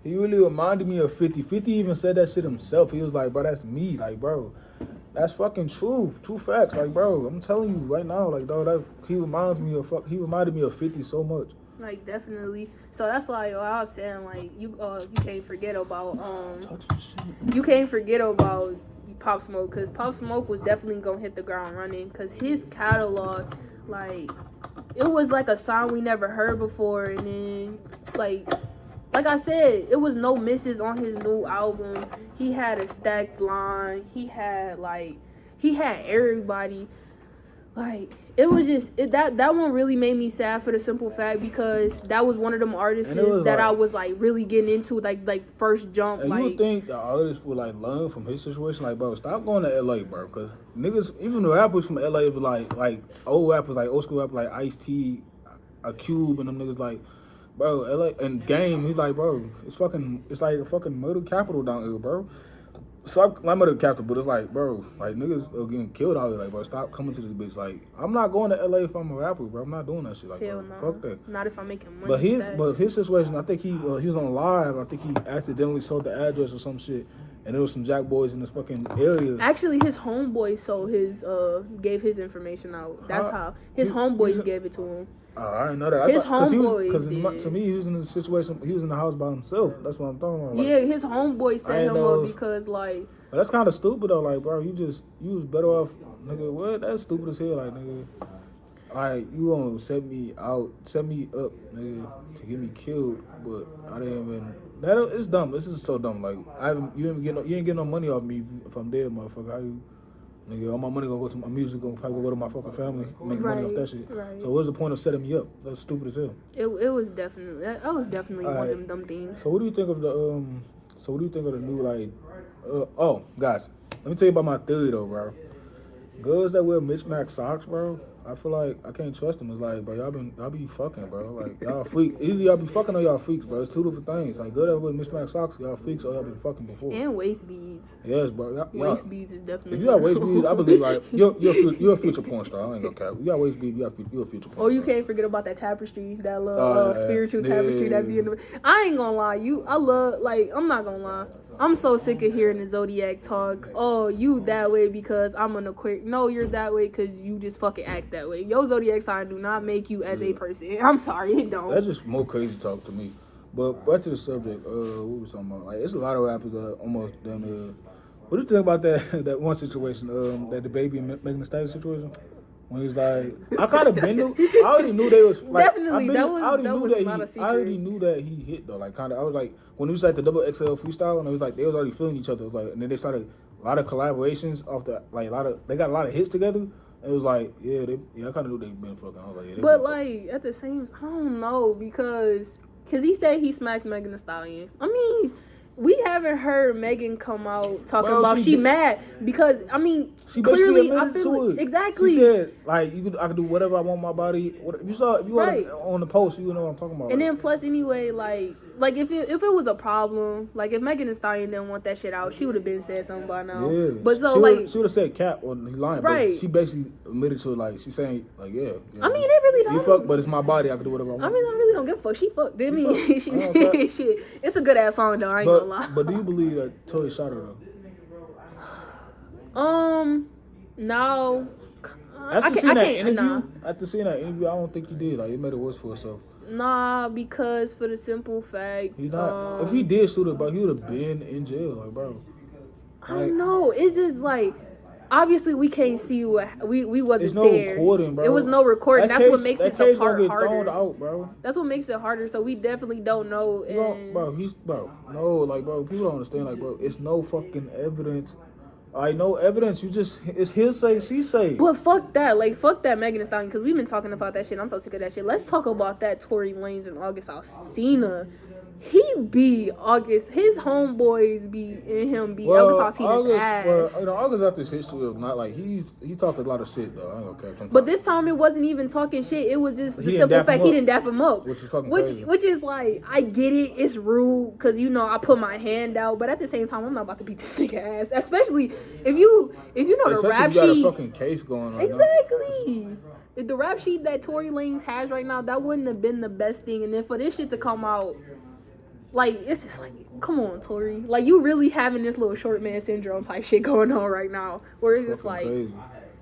B: He really reminded me of 50. 50 even said that shit himself. He was like, bro, that's me. Like, bro, that's fucking truth. True facts. Like, bro, I'm telling you right now, like, dog, he reminded me of 50 so much.
D: Like, definitely. So that's like I was saying, like, you can't forget about Pop Smoke, because Pop Smoke was definitely gonna hit the ground running, because his catalog, like, it was like a sound we never heard before, and then like I said, it was no misses on his new album. He had a stacked line. He had everybody. Like, it was just that one really made me sad for the simple fact because that was one of them artists that I was like really getting into, like first jump.
B: And
D: like,
B: you would think the artist would like learn from his situation, like, bro, stop going to LA, bro, because niggas, even the rappers from LA, like old rappers, like old school rappers, like Ice-T, a Cube, and them niggas, like, bro, LA and Game, he's like, bro, it's like a fucking murder capital down here, bro. So not murder capital, but it's like, bro, like niggas are getting killed out here, like, bro, stop coming to this bitch. Like, I'm not going to LA if I'm a rapper, bro. I'm not doing that shit, like,
D: hell
B: bro,
D: no.
B: fuck that.
D: Not if I'm making money.
B: But his situation, I think he was on live. I think he accidentally sold the address or some shit, and there was some jack boys in this fucking area.
D: Actually, his homeboy gave his information out. That's how his homeboys gave it to him.
B: I didn't know that.
D: His homeboys
B: because to me, he was in a situation. He was in the house by himself. That's what I'm talking about. Like,
D: Yeah, his homeboy set him up because, like.
B: But that's kind of stupid though. Like, bro, you was better off, nigga. What? That's stupid as hell. Like, nigga, like you gonna set me up, nigga, to get me killed. But I didn't even. It's dumb. This is so dumb. Like, you ain't get no money off me if I'm dead, motherfucker. How you? Nigga, all my money gonna go to my music, gonna probably go to my fucking family, make money off that shit.
D: Right.
B: So what's the point of setting me up? That's stupid as hell.
D: It was definitely one of them dumb things.
B: So what do you think of the new, like? Guys, let me tell you about my theory though, bro. Girls that wear mismatched socks, bro, I feel like I can't trust them. It's like, bro, y'all be fucking, bro. Like, y'all freak. Either y'all be fucking or y'all freaks, bro. It's two different things. Like, girls that wear mismatched socks, y'all freaks or y'all been fucking before.
D: And waist beads.
B: Yes, bro.
D: Waist beads is definitely.
B: If you got waist beads, I believe like you're a future porn star. I ain't gonna cap. You got waist beads, you're a future porn star.
D: Oh, you can't forget about that tapestry, that little spiritual tapestry that be in the. I ain't gonna lie, I'm not gonna lie. I'm so sick of hearing the Zodiac talk. Oh, you that way because I'm an Aquarius. No, you're that way because you just fucking act that way. Your Zodiac sign do not make you as a person. I'm sorry, it don't.
B: That's just more crazy talk to me. But back to the subject. What was talking about? Like, it's a lot of rappers that almost done. What do you think about that one situation? That the Baby and Megan Thee Stallion situation. When he's like, I kind of been to. I already knew they was like.
D: Definitely, that was not a secret.
B: I already knew that he hit though. Like, kind of. I was like, when it was like the Double XL freestyle, and it was like they was already feeling each other. It was like, and then they started a lot of collaborations off the they got a lot of hits together. It was like, I kind of knew they been fucking. I was like, yeah, they
D: But
B: been fucking.
D: like at the same, I don't know because he said he smacked Megan Thee Stallion. I mean, we haven't heard Megan come out talking
B: Well,
D: about
B: she
D: she
B: did-
D: mad because I mean,
B: She basically
D: clearly I
B: admitted
D: feel
B: to it.
D: exactly.
B: She said, like, I could do whatever I want my body. If you
D: Right.
B: on the post, you know what I'm talking about.
D: And
B: like,
D: then plus anyway, like if it was a problem, like if Megan Thee Stallion didn't want that shit out, she would have been said something by now.
B: yeah.
D: But so
B: she would have said cap or he lying.
D: Right.
B: But she basically admitted to it, like, she's saying, like, yeah.
D: I mean, it really don't.
B: You fuck, but it's my body. I can do whatever I want.
D: I mean, I really don't give a fuck. She fucked. I mean,
B: fucked. I don't care.
D: shit. It's a good ass song though. I ain't gonna lie.
B: But do you believe that Tory shot her though?
D: No.
B: After seeing that interview,
D: nah.
B: I don't think he did. Like, it made it worse for herself.
D: Nah, because for the simple fact,
B: He not. If he did shoot her, but he would have been in jail, like, bro.
D: I don't know. It's just like, obviously we can't see what we wasn't
B: There's no
D: there.
B: recording, bro.
D: It was no recording. That's what makes it the
B: case
D: part
B: gonna get
D: harder.
B: thrown out, bro.
D: That's what makes it harder. So we definitely don't know.
B: You know,
D: And
B: bro, people don't understand, like, bro, it's no fucking evidence. Like, no evidence. It's hearsay, she say.
D: but fuck that. Like, fuck that Megan Thee Stallion, because we've been talking about that shit. I'm so sick of that shit. Let's talk about that Tory Lanez and August Alsina. He be August. His homeboys be in him be August Alsina's ass.
B: Well, August got this history of not, like, he talked a lot of shit, though. I ain't gonna care.
D: But this time it wasn't even talking shit. It was just the
B: He didn't
D: simple
B: dap
D: fact
B: him
D: he
B: up.
D: didn't dap him up.
B: Which is fucking crazy.
D: Which is like, I get it. It's rude because, you know, I put my hand out. But at the same time, I'm not about to beat this nigga ass. Especially if you know the
B: Especially
D: rap
B: if you got a
D: sheet.
B: fucking case going on.
D: Exactly. If the rap sheet that Tory Lanez has right now, that wouldn't have been the best thing. And then for this shit to come out, like, it's just like, come on, Tory. Like, you really having this little short man syndrome type shit going on right now. Where it's just
B: Fucking
D: like,
B: crazy.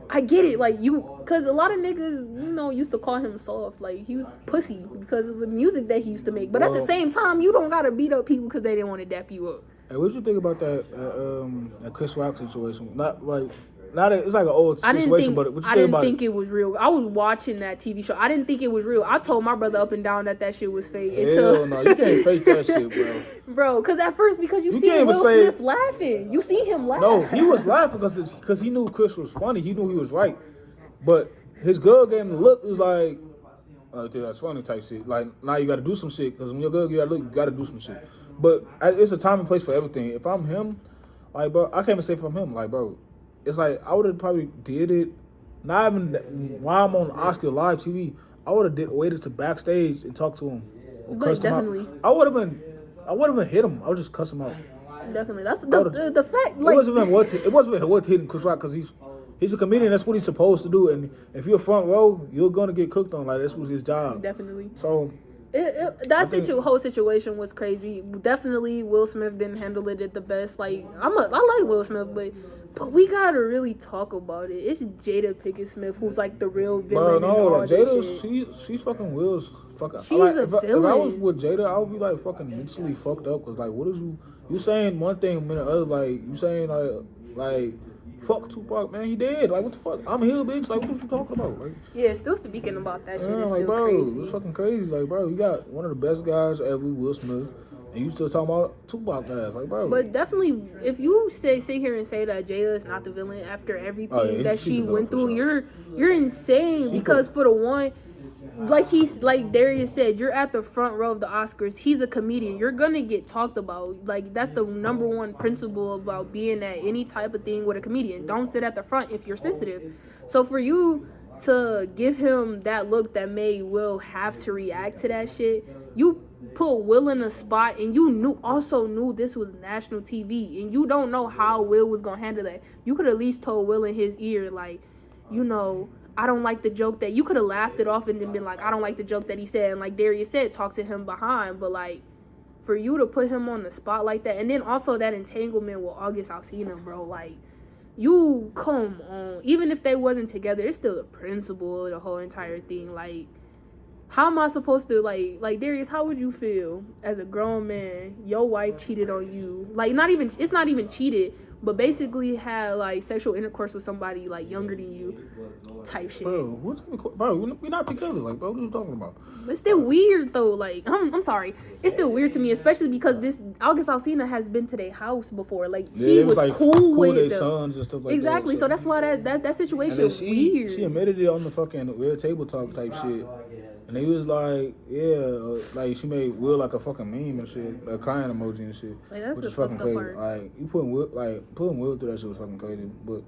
D: I get it. Like, because a lot of niggas, you know, used to call him soft. Like, he was pussy because of the music that he used to make. But at the
B: Well-
D: same time, you don't got to beat up people because they didn't want to dap you up.
B: Hey, what did you think about that Chris Rock situation? It's like an old
D: I
B: situation, but what you
D: I
B: think
D: didn't
B: about
D: think
B: it?
D: it was real. I was watching that TV show. I didn't think it was real. I told my brother up and down that shit was fake.
B: Hell no, you can't fake that shit, bro.
D: Bro, because at first, because you
B: You
D: see
B: can't
D: Will
B: even say-
D: Smith laughing. You see him laugh.
B: No, he was laughing because he knew Chris was funny. He knew he was right. But his girl gave him the look. It was like, oh, dude, that's funny type shit. Like, now you got to do some shit. Because when your girl give you that look, you got to do some shit. But it's a time and place for everything. If I'm him, like, bro, I can't even say if I'm him. Like, bro, it's like, I would have probably did it. Not even while I'm on Oscar live TV. I would have waited to backstage and talk to him. Or
D: But
B: cussed him out.
D: definitely.
B: I would have been hit him. I would just cuss him out.
D: Definitely. That's the fact.
B: It
D: Like,
B: wasn't even worth hitting Chris Rock because he's a comedian. That's what he's supposed to do. And if you're front row, you're gonna get cooked on. Like, that's was his job.
D: definitely.
B: So
D: Whole situation was crazy. Definitely, Will Smith didn't handle it the best. Like, I like Will Smith, but we gotta really talk about it. It's Jada Pinkett Smith who's like the real
B: bro,
D: villain.
B: no,
D: in all
B: like
D: this
B: Jada,
D: shit.
B: she's fucking Will's fucking.
D: She's
B: like,
D: a
B: if I
D: villain.
B: was with Jada, I would be like fucking mentally fucked up. Cause like, what is you saying one thing and the other? Like, you saying like. Fuck Tupac, man, he dead. Like, what the fuck? I'm here, bitch. Like, what you talking about? Like,
D: Yeah, still speaking about that shit
B: yeah,
D: is
B: like,
D: still
B: bro,
D: crazy.
B: it's fucking crazy. Like, bro, you got one of the best guys ever, Will Smith, and you still talking about Tupac guys. Like, bro.
D: But definitely, if you sit here and say that Jada is not the villain after everything
B: Oh, yeah,
D: that
B: she's
D: she
B: the villain
D: went
B: for
D: through,
B: sure.
D: you're insane. Because for the one, like Darius said, you're at the front row of the Oscars. He's a comedian. You're gonna get talked about. Like, that's the number one principle about being at any type of thing with a comedian. Don't sit at the front if you're sensitive. So for you to give him that look that made Will have to react to that shit, you put Will in a spot, and you also knew this was national TV, and you don't know how Will was gonna handle that. You could at least told Will in his ear, like, you know, I don't like the joke that you could have laughed it off and then been like, I don't like the joke that he said. And like Darius said, talk to him behind. But like, for you to put him on the spot like that, and then also that entanglement with August Alsina, bro, like, you come on. Even if they wasn't together, it's still the principle of the whole entire thing. Like, how am I supposed to like Darius? How would you feel as a grown man? Your wife cheated on you. Like, it's not even cheated. but basically had like sexual intercourse with somebody like younger than you, type shit.
B: Bro, we're not together. Like, bro, what are you talking about?
D: It's still weird though. Like, I'm sorry, it's still weird to me, especially because this August Alsina has been to their house before. Like, he
B: it
D: was
B: like
D: cool with
B: their
D: them.
B: sons and stuff like
D: Exactly.
B: that.
D: So that's why that situation
B: and then
D: weird.
B: she admitted it on the fucking Red Table Talk type shit. And he was like, yeah, like she made Will like a fucking meme and shit, a crying emoji and shit,
D: Like, that's
B: which
D: the
B: is fucking
D: fucked up
B: crazy.
D: part.
B: Like you putting Will through that shit was fucking crazy. But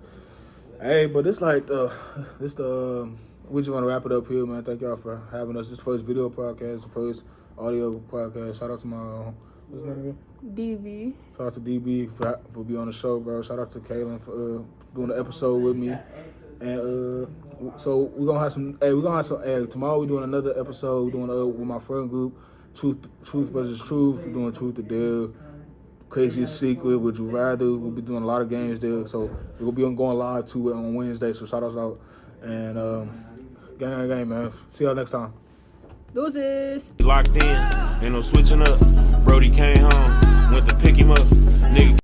B: hey, but it's like we just want to wrap it up here, man. Thank y'all for having us. This first video podcast, the first audio podcast. Shout out to my what's his name again?
D: DB.
B: Shout out to DB for being on the show, bro. Shout out to Kaylin for doing the episode with me. And so we're gonna have some. Tomorrow we're doing another episode. We're doing with my friend group, Truth versus Truth. We're doing Truth or Dare, Craziest Secret, Would You Rather. We'll be doing a lot of games there. So we'll be going live too on Wednesday. So shout us out and gang, man. See y'all next time.
D: Deuces.
F: Locked in, ain't no switching up. Brody came home, went to pick him up. Nigga